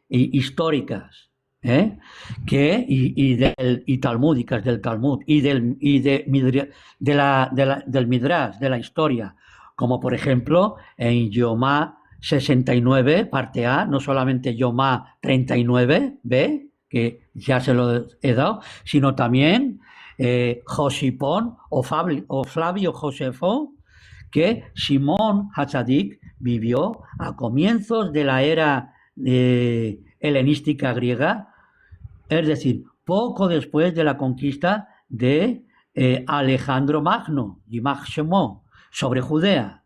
históricas y talmúdicas del Talmud del Midrash, de la historia, como por ejemplo en Yomá 69, parte A, no solamente Yomá 39b, que ya se lo he dado, sino también Josipón o Flavio Josefo, que Simón Hasadik vivió a comienzos de la era helenística griega, es decir, poco después de la conquista de Alejandro Magno, Yimach Shemo, sobre Judea.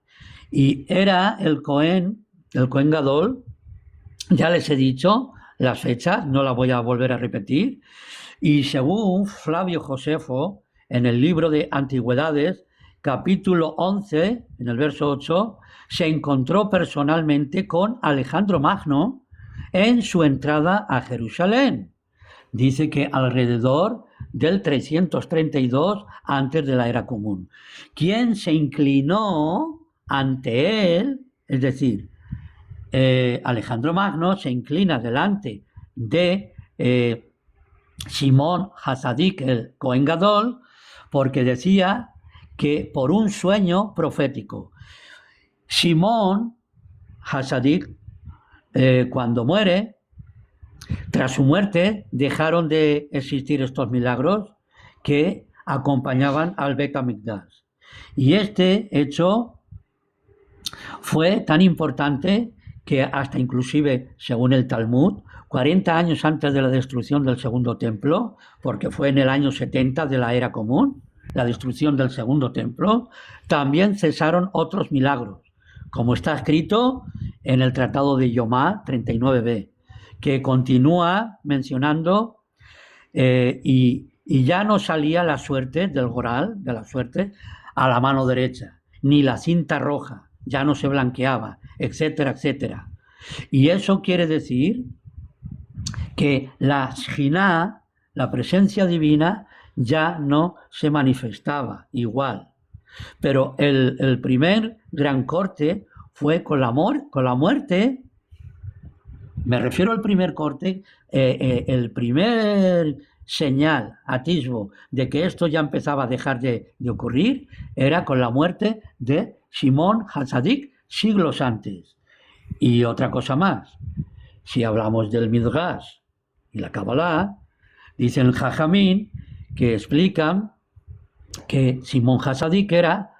Y era el Cohen Gadol, ya les he dicho las fechas, no las voy a volver a repetir. Y según Flavio Josefo, en el libro de Antigüedades, capítulo 11, en el verso 8, se encontró personalmente con Alejandro Magno en su entrada a Jerusalén. Dice que alrededor del 332 antes de la era común. Quien se inclinó ante él, es decir, Alejandro Magno se inclina delante de Simón Hasadik, el Cohen Gadol, porque decía que por un sueño profético. Simón Hasadik, cuando muere, tras su muerte, dejaron de existir estos milagros que acompañaban al Bet HaMikdash. Y este hecho fue tan importante que hasta inclusive, según el Talmud, 40 años antes de la destrucción del Segundo Templo, porque fue en el año 70 de la era común, la destrucción del Segundo Templo, también cesaron otros milagros, como está escrito en el Tratado de Yomá 39b, que continúa mencionando y ya no salía la suerte del Goral, de la suerte, a la mano derecha, ni la cinta roja, ya no se blanqueaba, etcétera, etcétera. Y eso quiere decir que la Shjiná, la presencia divina, ya no se manifestaba igual. Pero el primer gran corte fue con la muerte. Me refiero al primer corte, el primer señal, atisbo de que esto ya empezaba a dejar de ocurrir, era con la muerte de Simón Hatzadik siglos antes. Y otra cosa más, si hablamos del Midrash y la Kabbalah, dicen Jajamín que explican que Simón Hatzadik era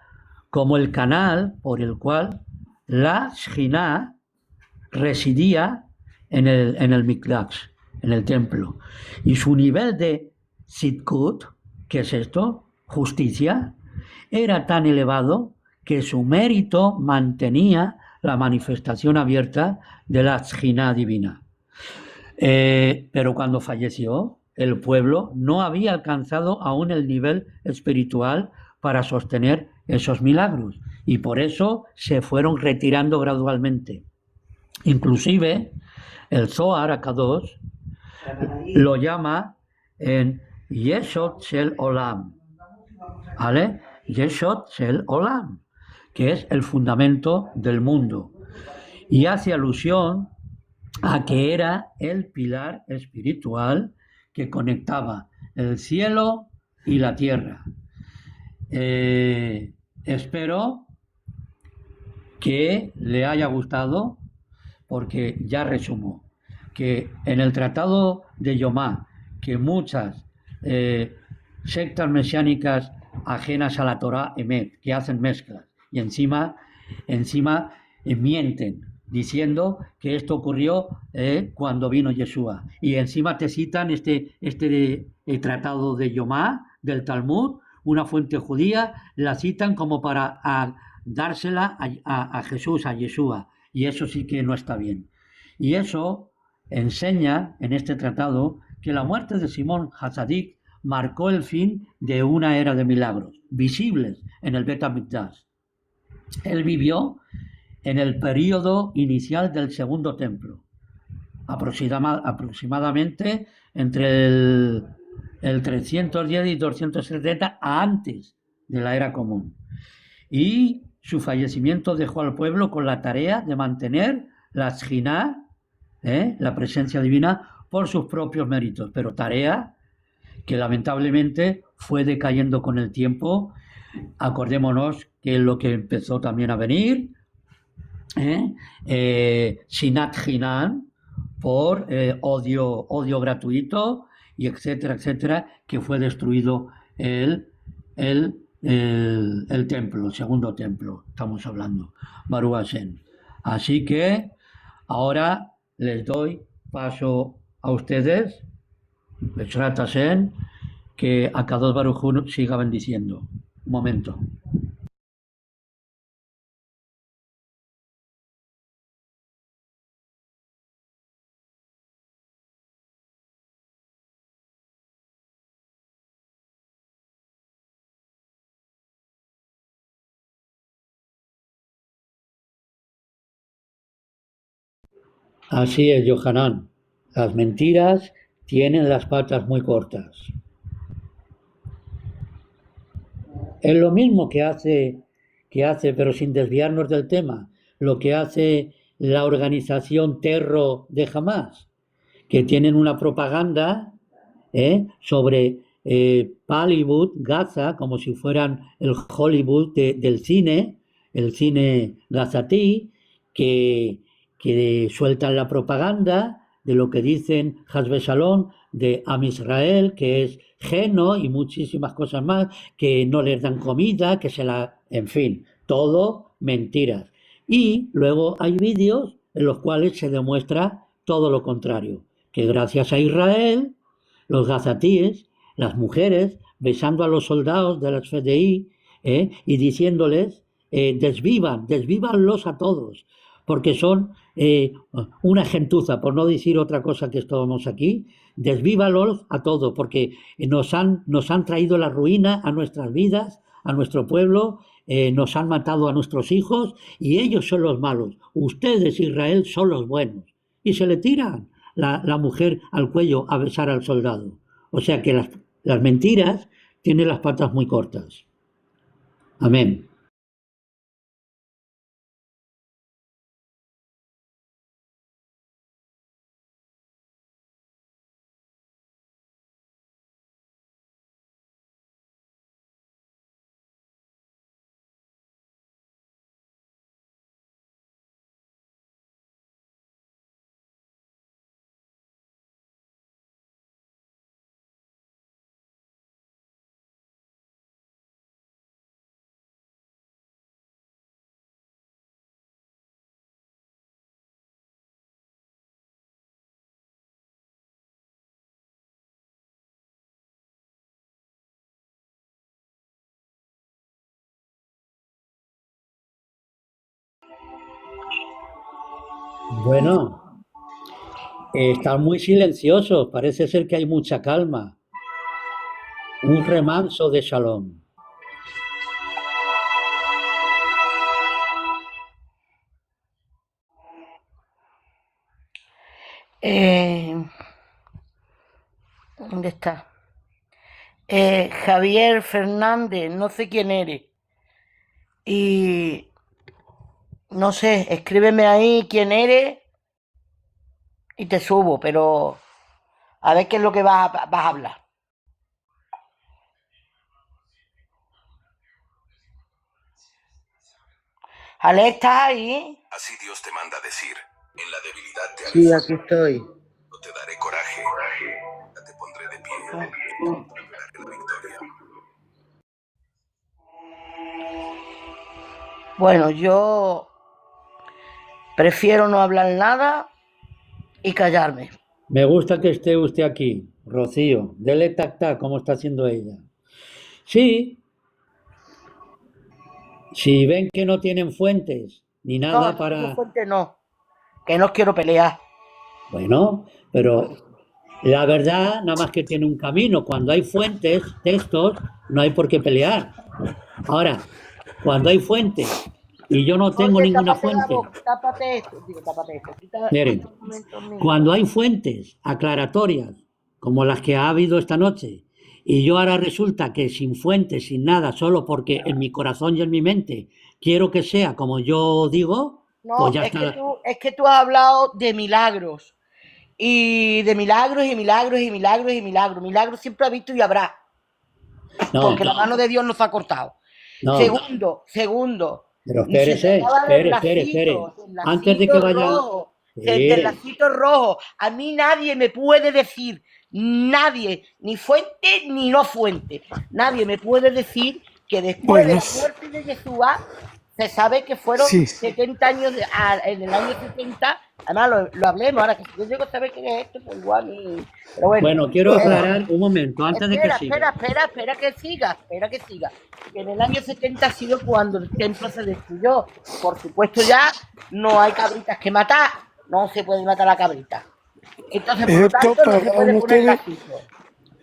como el canal por el cual la Shjiná residía en el Mikdash, en el templo. Y su nivel de Sidkut, ¿qué es esto? Justicia, era tan elevado que su mérito mantenía la manifestación abierta de la Shjiná divina. Pero cuando falleció, el pueblo no había alcanzado aún el nivel espiritual para sostener esos milagros y por eso se fueron retirando gradualmente. Inclusive el Zohar Akadosh lo llama en Yesod Shel Olam, ¿vale? Yesod Shel Olam, que es el fundamento del mundo, y hace alusión a que era el pilar espiritual que conectaba el cielo y la tierra. Espero que le haya gustado, porque ya resumo que en el Tratado de Yomá, que muchas sectas mesiánicas ajenas a la Torá Emet, que hacen mezclas, y encima mienten, diciendo que esto ocurrió cuando vino Yeshua. Y encima te citan este Tratado de Yomá, del Talmud, una fuente judía, la citan como para dársela a Jesús, a Yeshua. Y eso sí que no está bien. Y eso enseña en este tratado que la muerte de Simón Hatzadik marcó el fin de una era de milagros visibles en el Bet HaMikdash. Él vivió en el período inicial del segundo templo, aproximadamente entre el 310 y 270 antes de la era común. Y su fallecimiento dejó al pueblo con la tarea de mantener la Shjiná, la presencia divina, por sus propios méritos, pero tarea que lamentablemente fue decayendo con el tiempo. Acordémonos que es lo que empezó también a venir, Sinat Hinam, por odio gratuito, y etcétera, etcétera, que fue destruido el templo, el segundo templo, estamos hablando, Baruch Hashem. Así que ahora les doy paso a ustedes, Bezrat Hashem, que Akadosh Baruj Hu siga bendiciendo. Un momento. Así es, Yohanan. Las mentiras tienen las patas muy cortas. Es lo mismo que hace, pero sin desviarnos del tema, lo que hace la organización Terro de Hamas, que tienen una propaganda sobre Bollywood, Gaza, como si fueran el Hollywood del cine, el cine gazatí, que sueltan la propaganda de lo que dicen Hasbe Shalom de Am Israel, que es Geno y muchísimas cosas más, que no les dan comida, en fin, todo mentiras. Y luego hay vídeos en los cuales se demuestra todo lo contrario, que gracias a Israel, los gazatíes, las mujeres, besando a los soldados de las FDI y diciéndoles, desvívanlos a todos, porque son una gentuza, por no decir otra cosa que estábamos aquí, desvívalos a todos, porque nos han traído la ruina a nuestras vidas, a nuestro pueblo, nos han matado a nuestros hijos y ellos son los malos. Ustedes, Israel, son los buenos. Y se le tiran la mujer al cuello a besar al soldado. O sea que las mentiras tienen las patas muy cortas. Amén. Bueno, están muy silenciosos, parece ser que hay mucha calma, un remanso de shalom. Eh, ¿Dónde está? Javier Fernández, no sé quién eres. Y no sé, escríbeme ahí quién eres y te subo, pero a ver qué es lo que vas a hablar. Ale, ¿estás ahí? Así Dios te manda decir, en la debilidad te haré Sí, fuerte, aquí estoy. no te daré coraje, ya te pondré de pie, te daré la victoria. Bueno, yo prefiero no hablar nada y callarme. Me gusta que esté usted aquí, Rocío. Dele tac-tac, como está haciendo ella. Sí, si ven que no tienen fuentes ni No, nada aquí tengo para... fuente no, que no quiero pelear. Bueno, pero la verdad nada más que tiene un camino. Cuando hay fuentes, textos, no hay por qué pelear. Ahora, cuando hay fuentes y yo no tengo Oye, ninguna tápate la fuente, boca, tápate esto. Digo, tápate esto. Quita miren, un momento mío. cuando hay fuentes aclaratorias como las que ha habido esta noche, y yo ahora resulta que sin fuentes, sin nada, solo porque en mi corazón y en mi mente quiero que sea como yo digo, pues No, ya está. es que tú has hablado de milagros. Y de milagros y milagros y milagros y milagros. Milagros siempre ha visto y habrá. No, Porque la mano de Dios nos ha cortado. no, Segundo, pero se te espérese, hablaba espere, espere, espere. del Antes de que lacito vaya, rojo, del sí, lacito rojo. A mí nadie me puede decir, nadie, ni fuente ni no fuente, nadie me puede decir que después de la Buenas. muerte de Yeshua se sabe que fueron Sí. 70 años, en el año 70, además lo hablemos, ahora que si yo llego a saber qué es esto, pues igual, pero bueno. bueno, quiero aclarar un momento, antes de que siga. Espera que siga. Que en el año 70 ha sido cuando el templo se destruyó. Por supuesto, ya no hay cabritas que matar, no se puede matar a la cabrita. Entonces, por lo Esto tanto, no para se cada puede uno de poner ustedes. lacito.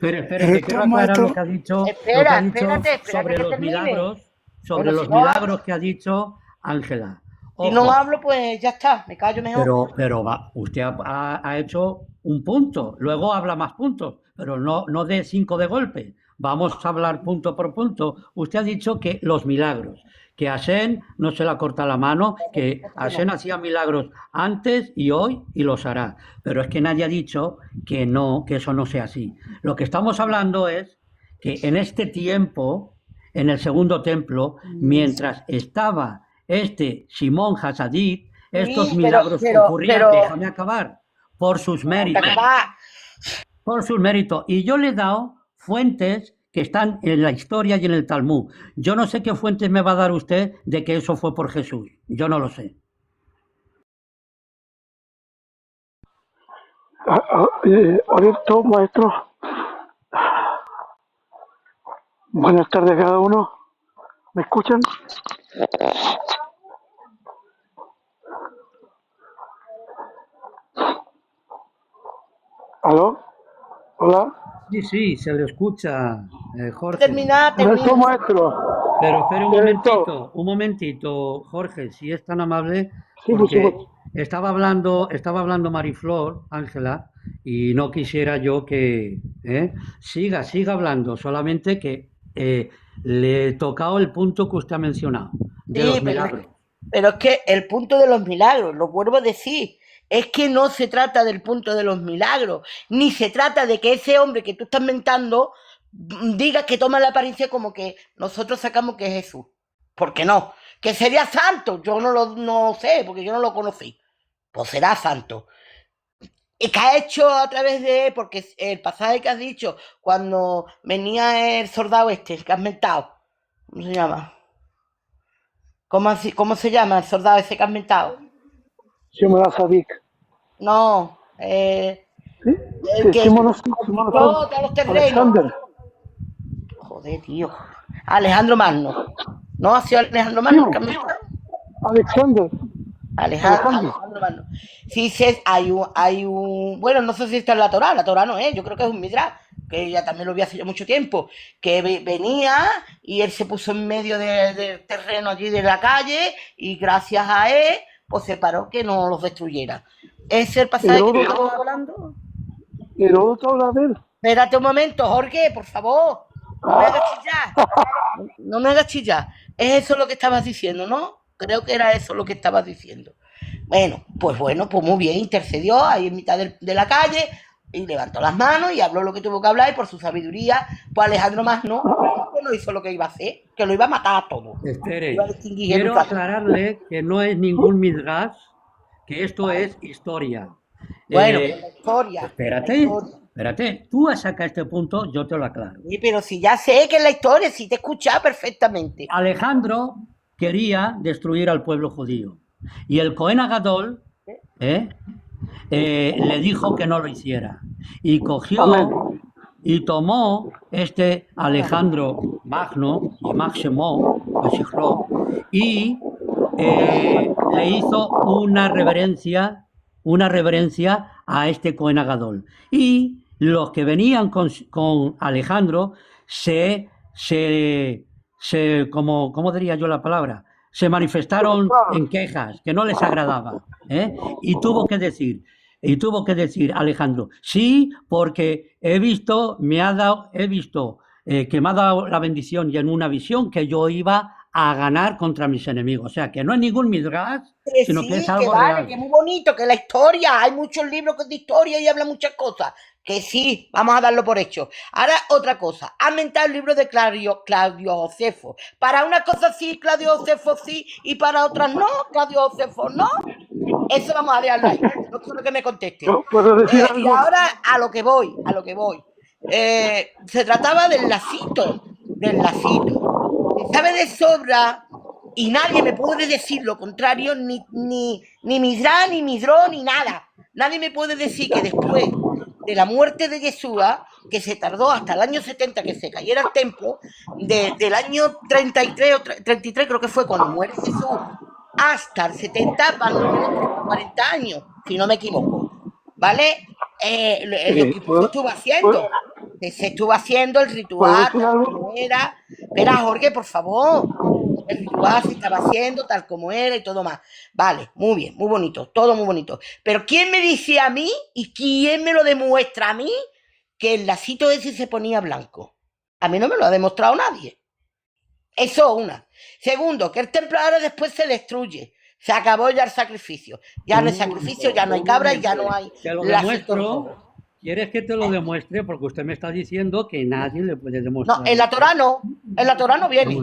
Espere, que quiero Esto, aclarar maestro. lo que ha dicho Espérate sobre que los termine. milagros, sobre Bueno, los milagros que ha dicho Ángela. si no Ojo, hablo, pues ya está, me callo mejor. pero usted ha hecho un punto, luego habla más puntos, pero no de 5 de golpe. Vamos a hablar punto por punto. Usted ha dicho que los milagros, que Hashem no se le corta la mano, que Hashem hacía milagros antes y hoy y los hará. Pero es que nadie ha dicho que no, que eso no sea así. Lo que estamos hablando es que en este tiempo, en el segundo templo, mientras estaba este Simón Hasadid, estos Sí, milagros ocurrían, déjame acabar, por sus méritos. Por sus méritos. Y yo le he dado fuentes que están en la historia y en el Talmud. Yo no sé qué fuentes me va a dar usted de que eso fue por Jesús. Yo no lo sé. Alberto, maestro. Buenas tardes a cada uno. ¿Me escuchan? ¿Aló? Hola. Sí, se le escucha, Jorge. Termina. Alberto, maestro. Pero espere Alberto. un momentito, Jorge, si es tan amable, Sí, por porque supuesto. estaba hablando Mariflor, Ángela, y no quisiera yo que siga hablando, solamente que le he tocado el punto que usted ha mencionado, de Sí, los milagros. pero es que el punto de los milagros, lo vuelvo a decir, es que no se trata del punto de los milagros, ni se trata de que ese hombre que tú estás mentando diga que toma la apariencia como que nosotros sacamos que es Jesús. Porque no, que sería santo, yo no sé, porque yo no lo conocí. Pues será santo. Y que ha hecho a través de, porque el pasaje que has dicho, cuando venía el soldado este, el que has mentado, ¿cómo se llama? ¿Cómo se llama el soldado ese que has mentado? Shimon Sadik. No, ¿Sí? el Sí, que Shimon conquistó todos los terrenos. Alexander. Joder, tío. Alejandro Magno. ¿No ha sido Alejandro Sí, Magno el que has mentado? Alexander. Alejandro Magno. Sí, bueno, no sé si está en la Torá no es, yo creo que es un Midrash, que ya también lo vi hace ya mucho tiempo, que venía y él se puso en medio del terreno allí de la calle y gracias a él, pues se paró que no los destruyera. ¿Ese es el pasaje que estamos hablando? Heródoto habla de él. Espérate un momento, Jorge, por favor. No me hagas chillar. No me hagas chillar. Es eso lo que estabas diciendo, ¿no? Creo que era eso lo que estabas diciendo. Bueno, pues muy bien, intercedió ahí en mitad de la calle y levantó las manos y habló lo que tuvo que hablar y por su sabiduría, pues Alejandro Magno no hizo lo que iba a hacer, que lo iba a matar a todos. Espere, Iba a distinguir quiero educación. aclararle que no es ningún Midrash, que esto es historia. Bueno, la historia. Espérate, tú has sacado este punto, yo te lo aclaro. Sí, pero si ya sé que es la historia, si te escuchaba perfectamente. Alejandro quería destruir al pueblo judío y el Cohen Agadol le dijo que no lo hiciera y cogió y tomó este Alejandro Magno y Máximo y le hizo una reverencia a este Cohen Agadol. Y los que venían con Alejandro ¿cómo diría yo la palabra? Se manifestaron en quejas, que no les agradaba. Y tuvo que decir Alejandro, sí, porque he visto que me ha dado la bendición y en una visión que yo iba a ganar contra mis enemigos. O sea, que no es ningún midrash, sino que es algo real. Que es muy bonito, que la historia, hay muchos libros de historia y habla muchas cosas. Que sí, vamos a darlo por hecho. Ahora, otra cosa. Ha mentado el libro de Claudio Josefo. Para una cosa sí, Claudio Josefo sí, y para otras no, Claudio Josefo no. Eso vamos a dejarlo ahí. No quiero que me conteste. Y ahora a lo que voy. Se trataba del lacito. Se sabe de sobra y nadie me puede decir lo contrario, ni Midrash, ni Midró, ni nada. Nadie me puede decir que después de la muerte de Yeshua, que se tardó hasta el año 70 que se cayera el templo, del año 33 o 33 creo que fue cuando muere Jesús, hasta el 70 van a menos 40 años, si no me equivoco, ¿vale? Lo que se estuvo haciendo el ritual, tal como era. Espera, Jorge, por favor. El ritual se estaba haciendo tal como era y todo más. Vale, muy bien, muy bonito, todo muy bonito. Pero ¿quién me dice a mí y quién me lo demuestra a mí que el lacito ese se ponía blanco? A mí no me lo ha demostrado nadie. Eso una. Segundo, que el templo ahora después se destruye. Se acabó ya el sacrificio. Ya no hay sacrificio, ya no hay cabra y ya no hay Te lo demuestro. ¿Quieres que te lo demuestre? Porque usted me está diciendo que nadie le puede demostrar. No, en la Torá no. En la Torá no viene.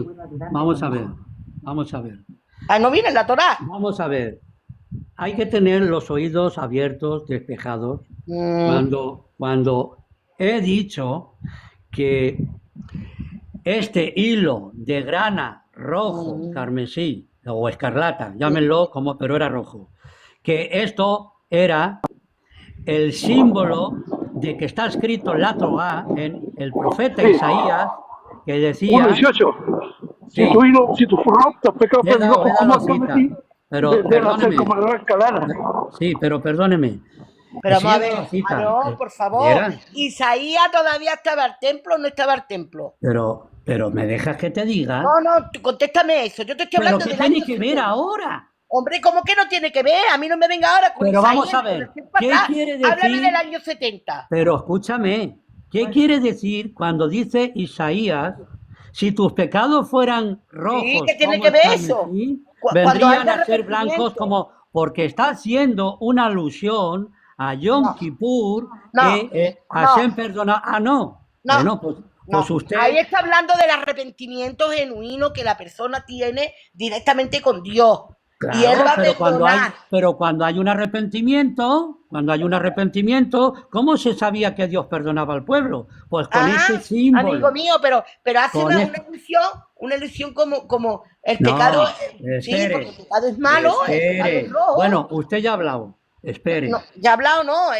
Vamos a ver. Ah, no viene en la Torá. Vamos a ver. Hay que tener los oídos abiertos, despejados. Cuando he dicho que este hilo de grana rojo, carmesí o escarlata, llámenlo pero era rojo, que esto era el símbolo de que está escrito en la Torá, en el profeta Isaías, que decía... 1:18. Sí. Si tu forro te peca pero perdóneme. Sí, pero perdóneme. Pero vamos a ver, no, por favor. Isaías todavía estaba el templo o no estaba el templo. Pero me dejas que te diga. No, contéstame eso. Yo te estoy hablando ¿Pero qué tiene que ver ahora? Hombre, ¿cómo que no tiene que ver? A mí no me venga ahora con Pero vamos a Isaías, ver, con el ¿qué papá. quiere Háblame decir? del año 70. Pero escúchame, ¿qué quiere decir cuando dice Isaías, si tus pecados fueran Sí, rojos ¿qué tiene como que el ver eso? carmesí, Cuando hay vendrían a ser blancos arrepentimiento. como, porque está haciendo una alusión a Yom No, Kippur, no, que no, Hashem perdona. Ah, no. no, Bueno, pues no. Ahí usted, está hablando del arrepentimiento genuino que la persona tiene directamente con Dios. Y él claro, va a perdonar. pero cuando hay un arrepentimiento, ¿cómo se sabía que Dios perdonaba al pueblo? Pues con ese Ah, amigo símbolo, mío, pero hace con una ilusión como el pecado, No, sí, porque el espere, pecado es malo, el pecado es espere. rojo. Bueno, usted ya ha hablado. No, Espere. ya he hablado, no,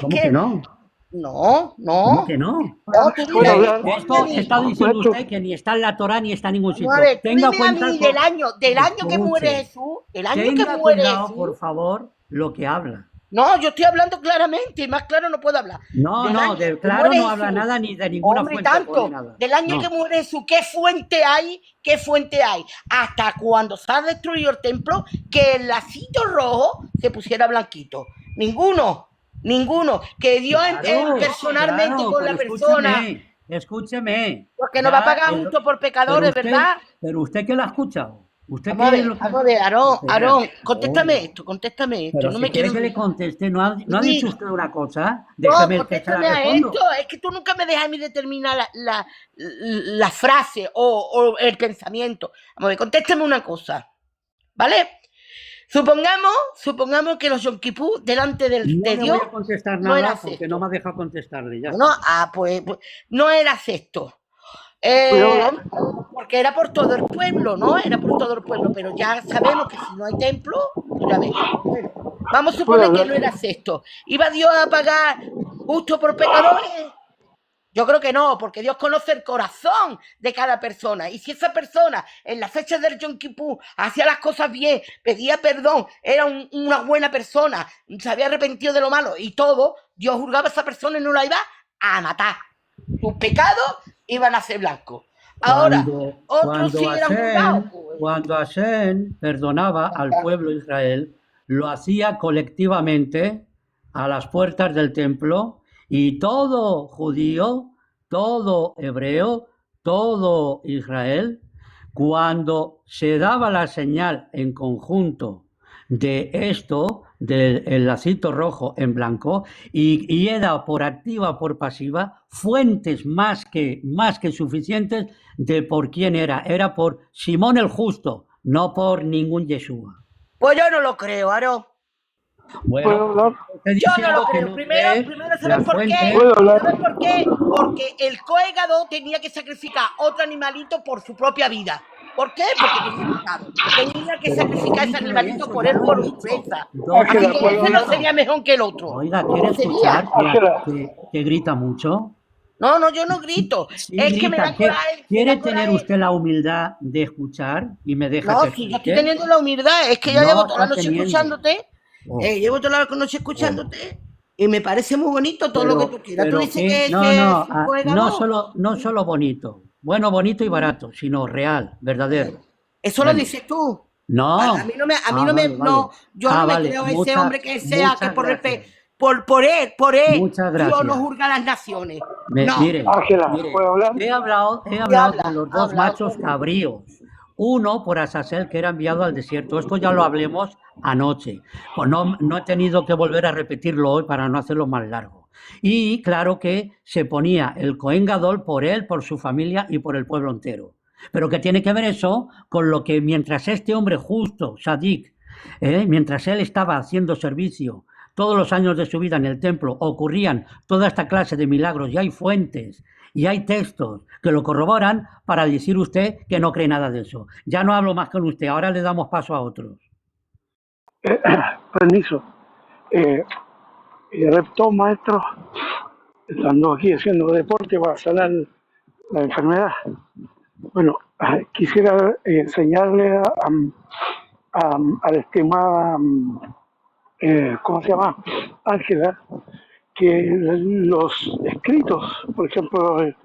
¿Cómo que no? no, ¿Cómo no, que no? no, tú ¿Puedo dime, hablar? tú dime a Esto mí, está diciendo Maestro, usted que ni está en la Torá ni está en ningún vamos a sitio. ver, tú Tenga dime a cuenta mí con... del año que muere Escuche, Jesús, el año que tenga muere cuidado, Jesús. por favor, lo que habla. No, yo estoy hablando claramente, y más claro no puedo hablar. No, Del no, año de que claro muere no habla Jesús. nada ni de ninguna Hombre, fuente pone tanto, nada. del año que No. muere Jesús, ¿qué fuente hay? ¿Qué fuente hay? Hasta cuando se ha destruido el templo, que el lacito rojo se pusiera blanquito. Ninguno. Que Dios Claro, personalmente claro, con pero la persona, escúcheme. porque no va a Ya, pagar justo por pecadores, ¿verdad? pero usted que lo ha escuchado. ¿Usted Vamos a qué es ver, lo que... vamos a ver, Aarón, Espera. contéstame esto, Pero no si me quiere quiero que le enrollar. conteste, ¿no ha dicho Sí, usted una cosa? no, Déjeme que se la contéstame a esto. respondo. Es que tú nunca me dejas a mí determinar la frase o el pensamiento. Vamos a ver, contéstame una cosa, ¿vale? Supongamos que los Yom Kippur delante No de le Dios voy a contestar no era nada porque no sexto. me ha dejado contestarle, ya No, está. pues no era sexto. ¿puedo Eh, hablar? porque era por todo el pueblo, ¿no? Era por todo el pueblo, pero ya sabemos que si no hay templo, pues ya ves. Bueno, vamos a ¿Puedo suponer que no hablar? era sexto. ¿Iba Dios a pagar justo por pecadores? Yo creo que no, porque Dios conoce el corazón de cada persona. Y si esa persona en la fecha del Yom Kippur hacía las cosas bien, pedía perdón, era una buena persona, se había arrepentido de lo malo y todo, Dios juzgaba a esa persona y no la iba a matar. Sus pecados iban a ser blancos. Ahora, otros sí eran juzgados. Pues, Cuando Hashem perdonaba al pueblo de Israel, lo hacía colectivamente a las puertas del templo y todo judío, todo hebreo, todo Israel, cuando se daba la señal en conjunto de esto, del lacito rojo en blanco, y era por activa o por pasiva, fuentes más que suficientes de por quién era. Era por Simón el Justo, no por ningún Yeshua. pues yo no lo creo, Aarón. ¿Puedo Bueno, hablar? estoy Yo no diciendo lo que creo. no Primero, cree primero la ¿sabes por qué? fuente. ¿Puedo hablar? ¿Sabes por qué? Porque el Kohen Gadol tenía que sacrificar otro animalito por su propia vida. ¿Por qué? Porque tenía pecado. Tenía que Pero sacrificar ese ¿quién dice animalito eso? por Ya él lo he por dicho. pureza. ¿Dónde Así Ángela, que ¿puedo ese hablar? no sería mejor que el otro. Oiga, ¿quiere No sería. escuchar Ángela, que grita mucho? No, yo no grito. Sí, Es que me grita. da coraje. Me ¿Quiere da tener coraje. usted la humildad de escuchar y me deja No, que si yo estoy explique? teniendo la humildad, es que ya llevo No toda la está noche teniendo. escuchándote. Oh, Llevo toda la noche escuchándote. Y me parece muy bonito todo lo que tú quieras. Tú pero dices que que no, ese es no, un Kohen Gadol. no solo bonito. Bueno, bonito y barato, sino real, verdadero. Eso lo Bueno, dices tú. A no. mí no me, Vale, vale. no, yo no me Vale. creo ese hombre que sea que Muchas gracias. Por él, Muchas Dios no gracias. juzga a las naciones. No, Mire, Ángela, ¿puedo hablar? he y hablado de habla, los dos machos Antonio. cabríos. Uno por Azazel, que era enviado al desierto. Esto ya lo hablemos anoche. Pues no he tenido que volver a repetirlo hoy para no hacerlo más largo. Y claro que se ponía el Cohen Gadol por él, por su familia y por el pueblo entero. Pero ¿qué tiene que ver eso con lo que mientras este hombre justo, Sadik, mientras él estaba haciendo servicio todos los años de su vida en el templo, ocurrían toda esta clase de milagros y hay fuentes y hay textos que lo corroboran para decir usted que no cree nada de eso? Ya no hablo más con usted, ahora le damos paso a otros. Permiso. Repto, maestro, estando aquí haciendo deporte para sanar la enfermedad. Bueno, quisiera enseñarle a la estimada, ¿cómo se llama? Ángela, que los escritos, por ejemplo, el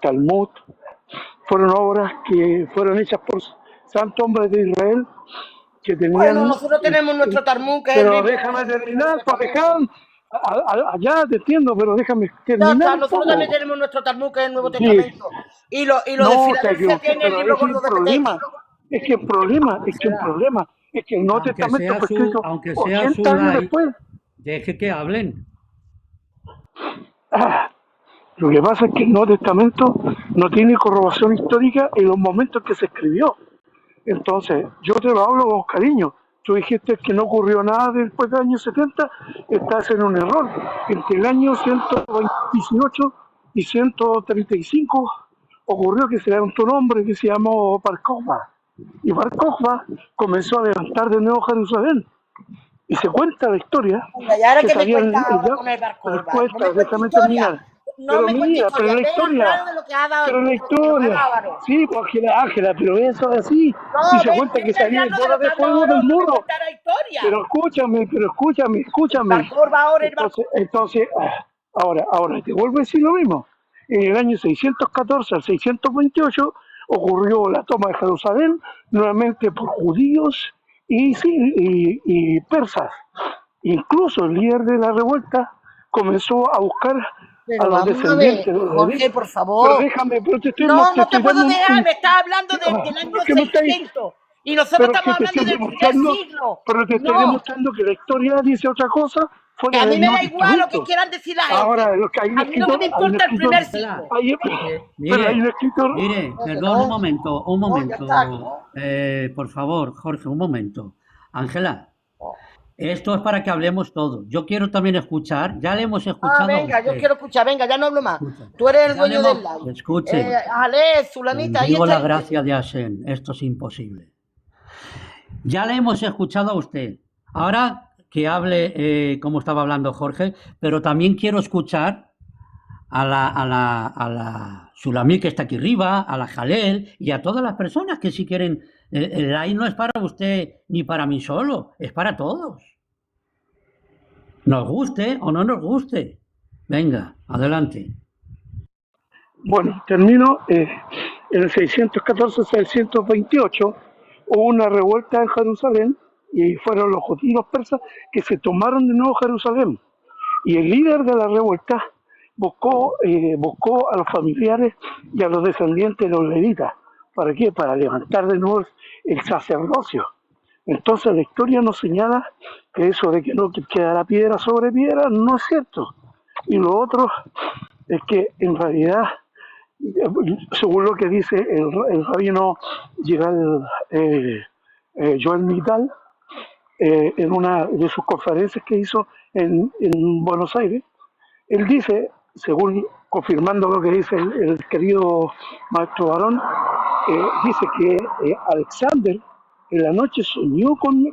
Talmud, fueron obras que fueron hechas por santos hombres de Israel que Bueno, tenían... nosotros tenemos nuestro Talmud, que es el Pero libro déjame terminar, pues dejar... Allá te entiendo, pero déjame Ya terminar está, un nosotros también poco. tenemos nuestro Talmud, que es el Nuevo Sí, Testamento. Y lo de no, te Filadelfia equivoqué, tiene el pero libro ese es gordo el de problema. Petec. Es que el problema, Ángela, es que el Nuevo aunque Testamento sea fue escrito aunque sea 80 su años like, después. deje que hablen. Ah, lo que pasa es que el Nuevo Testamento no tiene corroboración histórica en los momentos que se escribió. Entonces, yo te lo hablo con cariño. Tú dijiste que no ocurrió nada después del año 70, estás en un error. Entre el año 118 y 135 ocurrió que se levantó un hombre que se llamó Bar Kokhba. Y Bar Kokhba comenzó a levantar de nuevo Jerusalén. Y se cuenta la historia Venga, ¿y ahora que qué me sabían cuentas ahora ya, con el barco? pero No me cuentes déjame historia. terminar. No Pero me cuentes mira, pero historia. la Ve al historia, grano de lo que ha dado, pero la de lo que ha historia, dado Álvaro. sí, pues Ángela, pero eso es así. Y No, se cuenta ven que al salía grano de bola lo que de ha dado fuego Álvaro, del no me muro. cuentas la historia. Pero escúchame. Barco va ahora el barco. Entonces, ahora, te vuelvo a decir lo mismo. En el año 614 al 628 ocurrió la toma de Jerusalén, nuevamente por judíos y persas. Incluso el líder de la revuelta comenzó a buscar a Pero los vamos a ver, descendientes de los Jorge, por Pero favor. déjame, pero No, te no te estoy puedo dando dejar, me estás hablando del año que me estáis, 600 y nosotros pero estamos que te hablando estoy del primer demostrando, siglo. pero te estoy No, demostrando que la historia dice otra cosa que fuera a mí del me Nuevo da igual lo que Testamento. quieran decir la gente. Ahora, lo que hay un A mí lo que escritor, me importa es el primer Ángela, siglo. pero hay un mire, escritor, mire, No, que perdón, no, un no, ya está, que momento, no. por favor, Jorge, un momento. Ángela, No. esto es para que hablemos todos. Yo quiero también escuchar, ya le hemos Ah, escuchado a venga, yo usted. quiero escuchar, venga, ya no hablo más. Escucha, Tú eres el ya le dueño del hemos, live. escuche, Ale, Sulamita, ahí bendigo la estáis ustedes. gracia de Hashem, esto es imposible. Ya le hemos escuchado a usted. Ahora que hable como estaba hablando Jorge, pero también quiero escuchar a la Sulamí que está aquí arriba, a la Jalel y a todas las personas que si quieren. El live no es para usted ni para mí solo, es para todos. Nos guste o no nos guste. Venga, adelante. bueno, termino, en el 614-628 hubo una revuelta en Jerusalén y fueron los judíos persas que se tomaron de nuevo Jerusalén. Y el líder de la revuelta buscó a los familiares y a los descendientes de los levitas. ¿Para qué? Para levantar de nuevo el sacerdocio. Entonces la historia nos señala que eso de que no quedará piedra sobre piedra no es cierto. Y lo otro es que en realidad, según lo que dice el rabino Yigal Joel Mital, en una de sus conferencias que hizo en Buenos Aires, él dice, según confirmando lo que dice el querido maestro Barón, dice que Alexander en la noche soñó con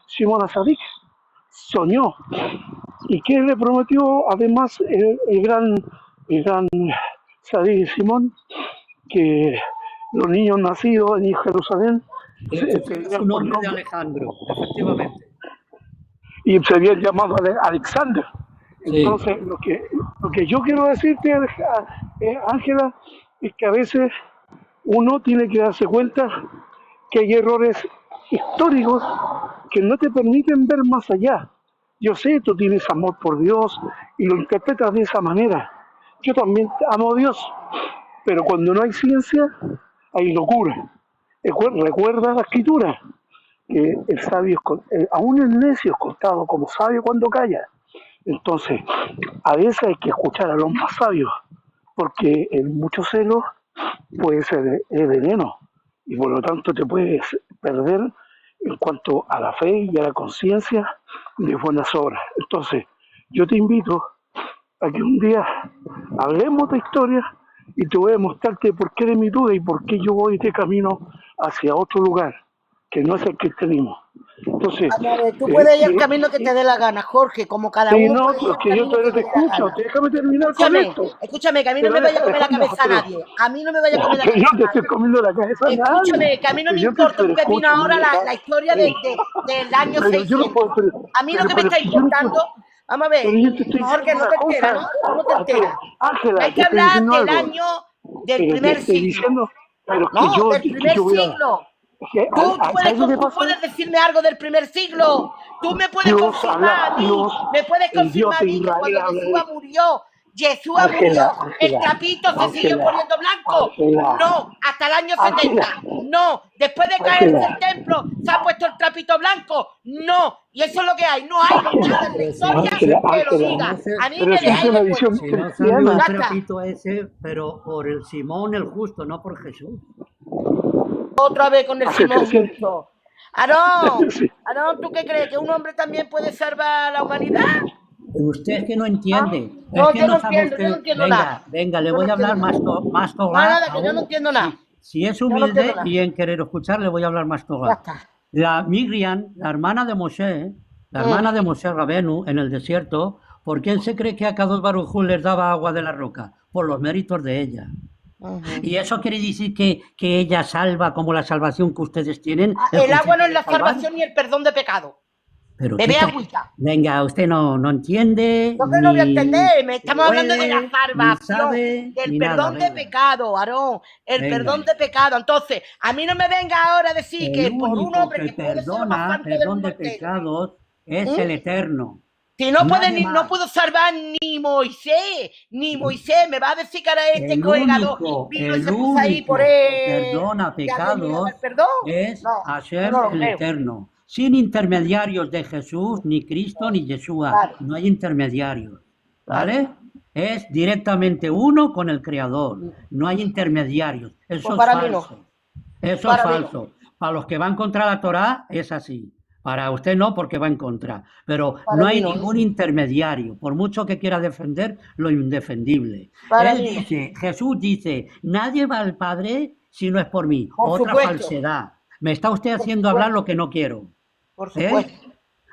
Simón Azadik, soñó, y que le prometió además el gran Sadik Simón, que los niños nacidos en Jerusalén Es un nombre de Alejandro, efectivamente. y se habían llamado Alexander. Sí. Entonces, lo que yo quiero decirte, Ángela, es que a veces uno tiene que darse cuenta que hay errores históricos que no te permiten ver más allá. Yo sé, tú tienes amor por Dios y lo interpretas de esa manera. Yo también amo a Dios, pero cuando no hay ciencia, hay locura. Recuerda la escritura, que el sabio, aún el necio es contado como sabio cuando calla. Entonces, a veces hay que escuchar a los más sabios, porque el mucho celo puede ser veneno y por lo tanto te puedes perder en cuanto a la fe y a la conciencia de buenas obras. Entonces, yo te invito a que un día hablemos de historia y te voy a mostrarte por qué de mi duda y por qué yo voy de camino hacia otro lugar, que no es el cristianismo. Entonces, Vamos a ver, tú puedes ir al camino que te dé la gana, Jorge, como cada sí, uno no, puede ir pero al que yo camino todavía que te le dé la escucho, gana. déjame terminar con esto. Escúchame, que a mí no Pero me vaya a comer la déjame, cabeza a nadie. A mí no me vaya a comer la pero yo cabeza te a estoy nadie. comiendo la cabeza a nadie. Escúchame, que a mí no me Yo importa un pepino escúchame, ahora la historia pero, del año pero yo no 600. puedo, A mí lo que me pero está si yo no importando, puedo, vamos a ver, pero yo te estoy Jorge, diciendo no una te enteras, cosa, ¿no? No te enteras. Ángela, Hay te que estoy hablar diciendo del algo, año del pero te primer estoy siglo. diciendo, pero No, del que primer yo voy a, siglo. Es que, ¿sabes lo que Tú pasa? puedes decirme algo del primer siglo. Tú me puedes Dios confirmar habla, a mí. Dios, Me puedes el Dios confirmar a de mí que Israel cuando habla Jesús murió, Ángela, el Ángela, trapito se siguió Ángela, poniendo blanco. Ángela, No, hasta el año 70. Ángela, No, después de caerse el Ángela, templo, se ha puesto el trapito blanco. No, y eso es lo que hay. No hay nada en la Pero si historia no se, que lo si Ángela, diga. no se, A mí pero me eso es dejáis una de visión si no salió cristiana. el Ya está. trapito ese, pero por el Simón el justo, no por Jesús. Otra vez con el Así que Simón sí, Justo. Aarón, sí. Aarón, ¿tú qué crees? ¿Que un hombre también puede salvar a la humanidad? Usted es que no ¿Ah? entiende, es No, que yo no no sabe entiendo, yo no usted. entiendo nada. Venga, venga, le Yo no voy a entiendo hablar nada. más No, Torah nada, que yo no aún. entiendo nada. Si es Yo no entiendo humilde nada. y en querer escuchar, le voy a hablar más Ya Torah. está. La Miriam, la hermana de Moshe, la Mm, hermana de Moshe Rabenu en el desierto, ¿por qué él se cree que a Kadosh Baruj Hu les daba agua de la roca? Por los méritos de ella. ujú. Y eso quiere decir que ella salva como la salvación que ustedes tienen, el El agua no concepto es de la salvar. salvación ni el perdón de pecado. Pero Bebe qué agüita. venga, usted no entiende, Yo que no voy a ni entender. Estamos hablando de la puede, ni salvación, sabe, del ni nada. perdón de Venga, pecado, Aarón. El venga. perdón de pecado. Entonces, a mí no me venga ahora a decir El que por un único hombre que que puede ser lo más perdona santo del perdón mundo de entero. pecados es ¿Mm? el Eterno. Si no puede Nadie no más. puedo salvar ni Moisés, me va a decir que ahora este coegador vino y El se puso ahí por único que él perdona y a Dios le daba pecados el perdón. es No, yo Hashem no lo el creo. Eterno. Sin intermediarios de Jesús, ni Cristo, ni Yeshua. Claro, No hay intermediarios. claro. ¿Vale? Es directamente uno con el Creador. No hay intermediarios. Pues Eso es para mí no, falso. Eso es para mí no. falso. Para los que van contra la Torá es así. Para usted no, porque va en contra. Pero Para no mí hay no. ningún intermediario, por mucho que quiera defender lo indefendible. Para Él mí no. dice, Jesús dice, nadie va al Padre si no es por mí. Por Otra supuesto, falsedad. Me está usted por haciendo hablar lo supuesto, que no quiero. por ¿Eh? supuesto.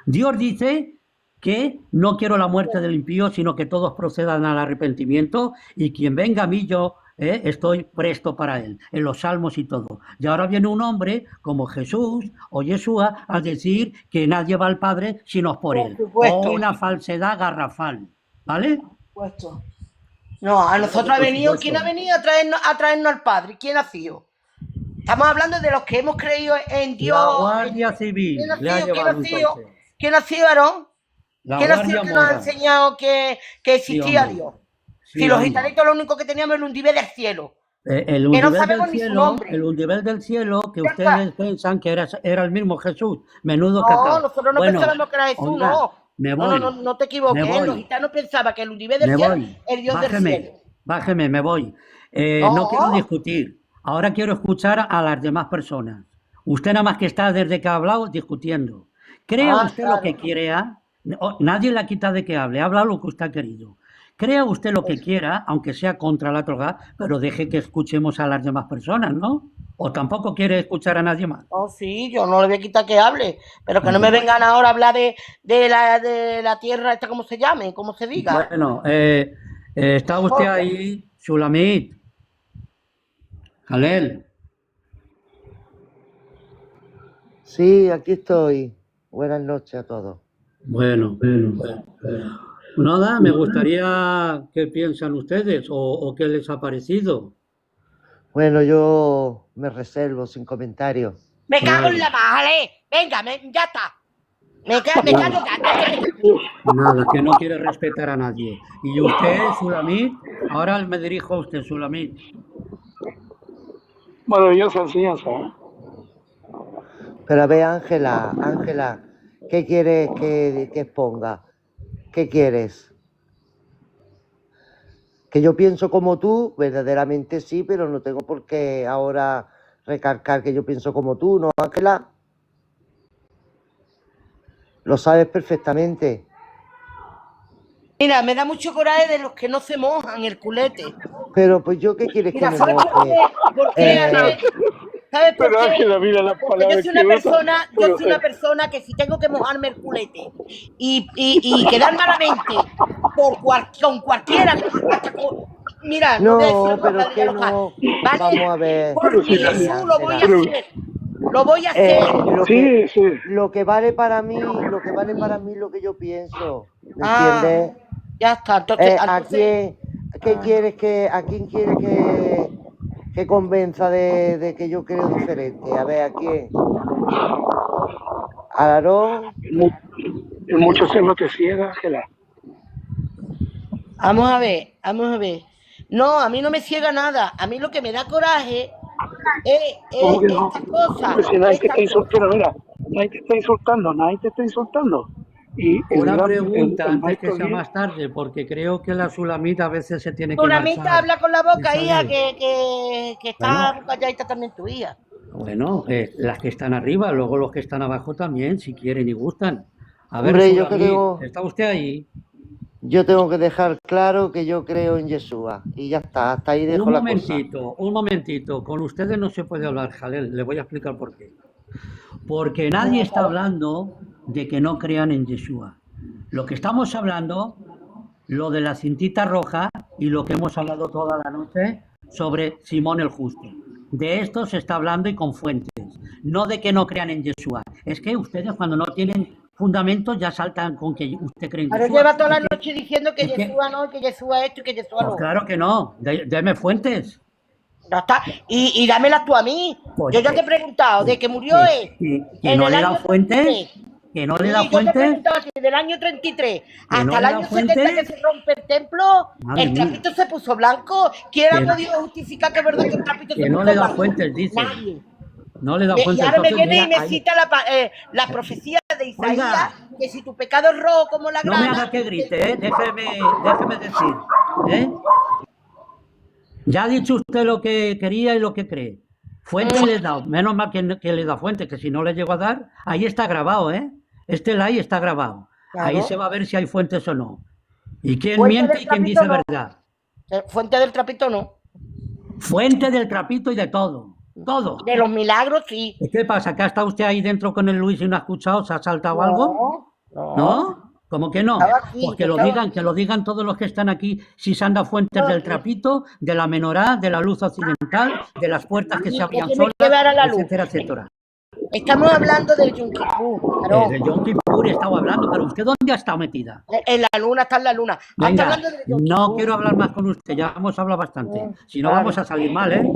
Dios dice que no quiero la muerte del impío, sino que todos procedan al arrepentimiento y quien venga a mí yo estoy presto para él, en los salmos y todo. Y ahora viene un hombre como Jesús o Yeshua a decir que nadie va al Padre sino por Por él. O supuesto, una falsedad garrafal. ¿Vale? por supuesto. No, a nosotros ha Por venido, ¿quién ha supuesto. venido a traernos al Padre? ¿Quién ha sido? Estamos hablando de los que hemos creído en Dios. La Guardia Civil ¿Quién ha le ha sido? ¿Quién ha llevado sido? entonces. ¿Quién ha sido, Aarón? La ¿Quién ha sido Guardia el que nos ha Mora. enseñado que Sí, existía hombre. Dios? Si Sí, los hombre. gitanitos lo único que teníamos es el undibé del cielo, El que no Undibel del sabemos ni su cielo, nombre. el Undibel del cielo, que Ya está. ustedes piensan que era el mismo Jesús. Menudo No, cacao. nosotros no Bueno, pensábamos que era Jesús, oiga, no. me No, no, no, voy, no te me equivoques. Los voy, gitanos pensaban que el undibé del me cielo voy. es el Dios del cielo. Bájeme, me voy. No quiero No, discutir. Ahora quiero escuchar a las demás personas. Usted nada más que está desde que ha hablado discutiendo. Crea usted lo que claro. quiera. Nadie la quita de que hable. Habla lo que usted ha querido. Crea usted lo que quiera, aunque sea contra la droga, pero deje que escuchemos a las demás personas, ¿no? O tampoco quiere escuchar a nadie más. Oh, sí, yo no le voy a quitar que hable, pero que no me Bueno, vengan ahora a hablar de la tierra esta, como se llame, como se diga. bueno, está usted Joder. ahí, Sulamit, Jalel. Sí, aquí estoy. Buenas noches a todos. Bueno. Nada, me gustaría que piensan ustedes o qué les ha parecido. Bueno, yo me reservo sin comentarios. Me cago en Vale. la majale. Venga, ya está. Me callo ya. Nada, que no quiere respetar a nadie. Y usted, Sulamit, ahora me dirijo a usted, Sulamit. Maravillosa enseñanza. Pero a ver, Ángela, ¿qué quieres que exponga? ¿Qué quieres? Que yo pienso como tú, verdaderamente sí, pero no tengo por qué ahora recalcar que yo pienso como tú, ¿no, Ángela? Lo sabes perfectamente. Mira, me da mucho coraje de los que no se mojan el culete. Pero pues yo, ¿qué quieres que Mira, me ¿sabes por moje? qué? Porque ¿sabes por Pero qué? Ángela, mira las Porque yo palabras soy que una usa. persona, Pero, yo soy una persona que si tengo que mojarme el culete y quedar malamente con cualquiera, hasta mira, no voy a decir No, una pero es palabra, que ya lo sabes, no. ¿vale? Vamos a ver. Por mi sí, Jesús lo voy a Ángela. hacer. Lo voy a hacer. sí. Lo que vale para mí, lo que yo pienso. ¿Me Ah, entiendes? ya está. Entonces, ¿A quién quieres que convenza de que yo creo diferente. A ver, ¿a quién? ¿A Aarón? El mucho celo te ciega, Ángela. Vamos a ver, vamos a ver. No, a mí no me ciega nada. A mí lo que me da coraje ¿Cómo que es no? esta cosa. Pues si nadie te Esta está insultando, cosa. mira, nadie te está insultando, nadie te está insultando. Y Una pregunta el antes que maestro sea bien, más tarde, porque creo que la Sulamita a veces se tiene que Sulamita marchar. habla con la boca, hija, Isabel. que está Bueno, calladita también tu hija. bueno, las que están arriba, luego los que están abajo también, si quieren y gustan. A ver, Hombre, yo que Sulamit, tengo, ¿está usted ahí? yo tengo que dejar claro que yo creo en Yeshua. Y ya está, hasta ahí dejo la cosa. Un momentito. Con ustedes no se puede hablar, Jalel. Le voy a explicar por qué. Porque nadie está hablando de que no crean en Yeshua. Lo que estamos hablando, lo de la cintita roja y lo que hemos hablado toda la noche sobre Simón el Justo. De esto se está hablando y con fuentes. No de que no crean en Yeshua. Es que ustedes cuando no tienen fundamentos ya saltan con que usted cree en Ahora Yeshua. lleva toda la Es que, noche diciendo que es que, Yeshua no, que Yeshua esto y que Yeshua pues lo. claro que no. Deme fuentes. Ya está. Y dámelas tú a mí. Pues Yo ya te he preguntado de que murió él que en no el le da año fuentes, 33. que no le Sí, da yo te he fuentes, preguntado a ti, del año 33 que hasta no el le da año 70 que fuentes, se rompe el templo, madre el mía, trapito se puso blanco. ¿Quién que, ha podido justificar que es verdad que el trapito que se no puso le da blanco? fuentes, dice, Nadie. no le da Y fuentes. ahora me Entonces, viene y mira, me cita la profecía de Isaías, oiga, que si tu pecado es rojo como la no me grana, haga que grite, déjeme decir, ¿eh? Ya ha dicho usted lo que quería y lo que cree. Fuentes le he dado, menos mal que le da fuentes, que si no le llego a dar, ahí está grabado, ¿eh? Este live está grabado. Ahí claro, se va a ver si hay fuentes o no. Y quién fuente miente del y quién trapito dice no. verdad. Fuente del trapito no. Fuente del trapito y de todo. Todo. De los milagros sí. ¿Qué pasa? ¿Que ha estado usted ahí dentro con el Luis y no ha escuchado? ¿Se ha saltado algo? No, no. ¿No? ¿Cómo que no? Estaba aquí, Pues yo estaba que lo digan todos los que están aquí, si se han dado fuentes del aquí. trapito, de la menorá, de la luz occidental, de las puertas que se ¿Qué abrían tiene solas, que ver a la luz? etcétera, etcétera. Estamos hablando del Yom Kippur, claro. De Yom Kippur estaba hablando, pero ¿usted dónde ha estado metida? En la luna está en la luna. Está Venga, hablando del Yom no Kippur. quiero hablar más con usted, ya hemos hablado bastante. Si no, Claro, vamos a salir mal, ¿eh?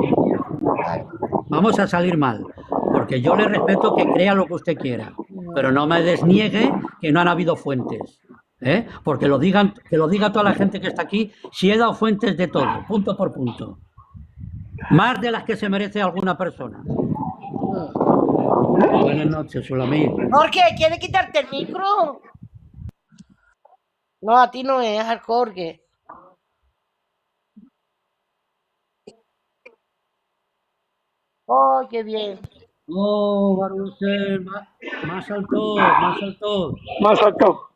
claro. Vamos a salir mal, porque yo le respeto que crea lo que usted quiera, pero no me desniegue que no han habido fuentes, ¿eh? Porque que lo diga toda la gente que está aquí, si he dado fuentes de todo, punto por punto, más de las que se merece alguna persona. Buenas noches, Sulamit. Jorge, ¿quieres quitarte el micro? No, a ti no es al Jorge. Oh, qué bien. Oh, Barusel, más alto, más alto. más alto.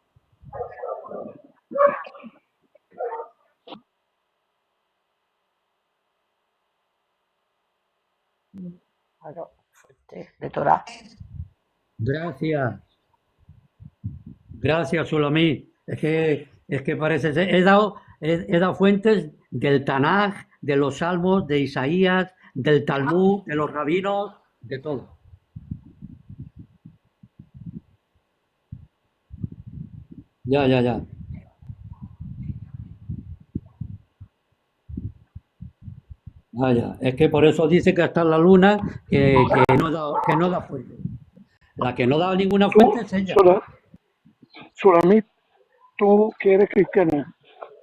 Claro, fuerte, de Torah. Gracias. Gracias, Sulamit. Es que parece ser, he dado fuentes del Tanaj, de los Salmos, de Isaías, del Talmud, de los rabinos, de todo. Ya, ya, ya. Vaya, es que por eso dice que hasta la luna que no da fuente. La que no da ninguna Tú, fuente es ella. Sulamit, tú que eres cristiana,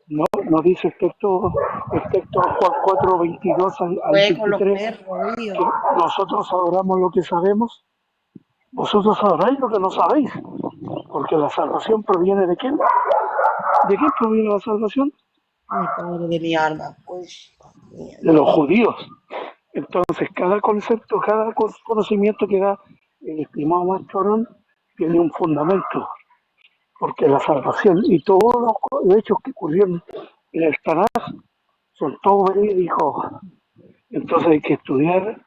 no dice el texto Juan 4, 22 al Fue con los 23, perros, que Dios. nosotros adoramos lo que sabemos, vosotros adoráis lo que no sabéis, porque la salvación proviene ¿de quién? ¿De quién proviene la salvación? Ay, padre de mi alma. Pues, De los judíos. Entonces, cada concepto, cada conocimiento que da el estimado maestro Aarón tiene un fundamento, porque la salvación y todos los hechos que ocurrieron en el Tanaj son todos verídicos. Entonces hay que estudiar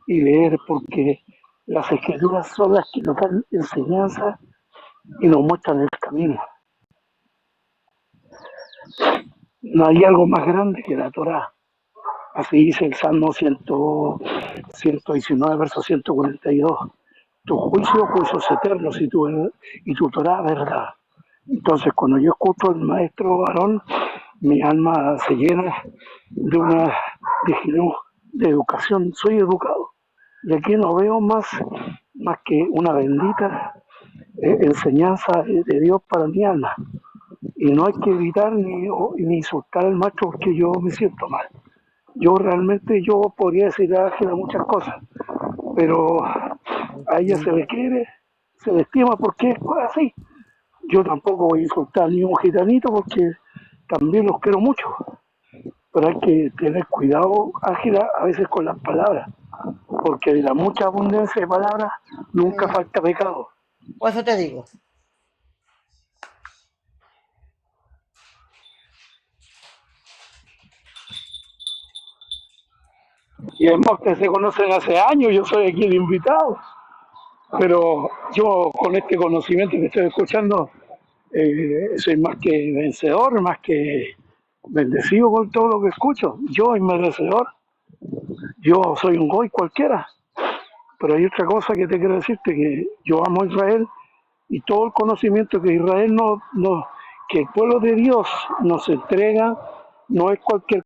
y leer, porque las escrituras son las que nos dan enseñanza y nos muestran el camino. No hay algo más grande que la Torá. Así dice el Salmo 119, verso 142. Tu juicio, juicios eternos y tu Torá, verdad. Entonces, cuando yo escucho al maestro Aarón, mi alma se llena de una de educación, soy educado. Y aquí no veo más que una bendita enseñanza de Dios para mi alma. Y no hay que evitar ni insultar al maestro porque yo me siento mal. Yo realmente podría decir a Ángela muchas cosas, pero a ella se le quiere, se le estima porque es así. Yo tampoco voy a insultar ni un gitanito porque también los quiero mucho. Pero hay que tener cuidado, Ángela, a veces con las palabras, porque de la mucha abundancia de palabras nunca falta pecado. Por eso te digo. Y además que se conocen hace años, yo soy aquí el invitado, pero yo con este conocimiento que estoy escuchando, soy más que vencedor, más que bendecido con todo lo que escucho. Yo soy merecedor, yo soy un goy cualquiera, pero hay otra cosa que te quiero decirte, que yo amo a Israel y todo el conocimiento que Israel que el pueblo de Dios nos entrega, no es cualquier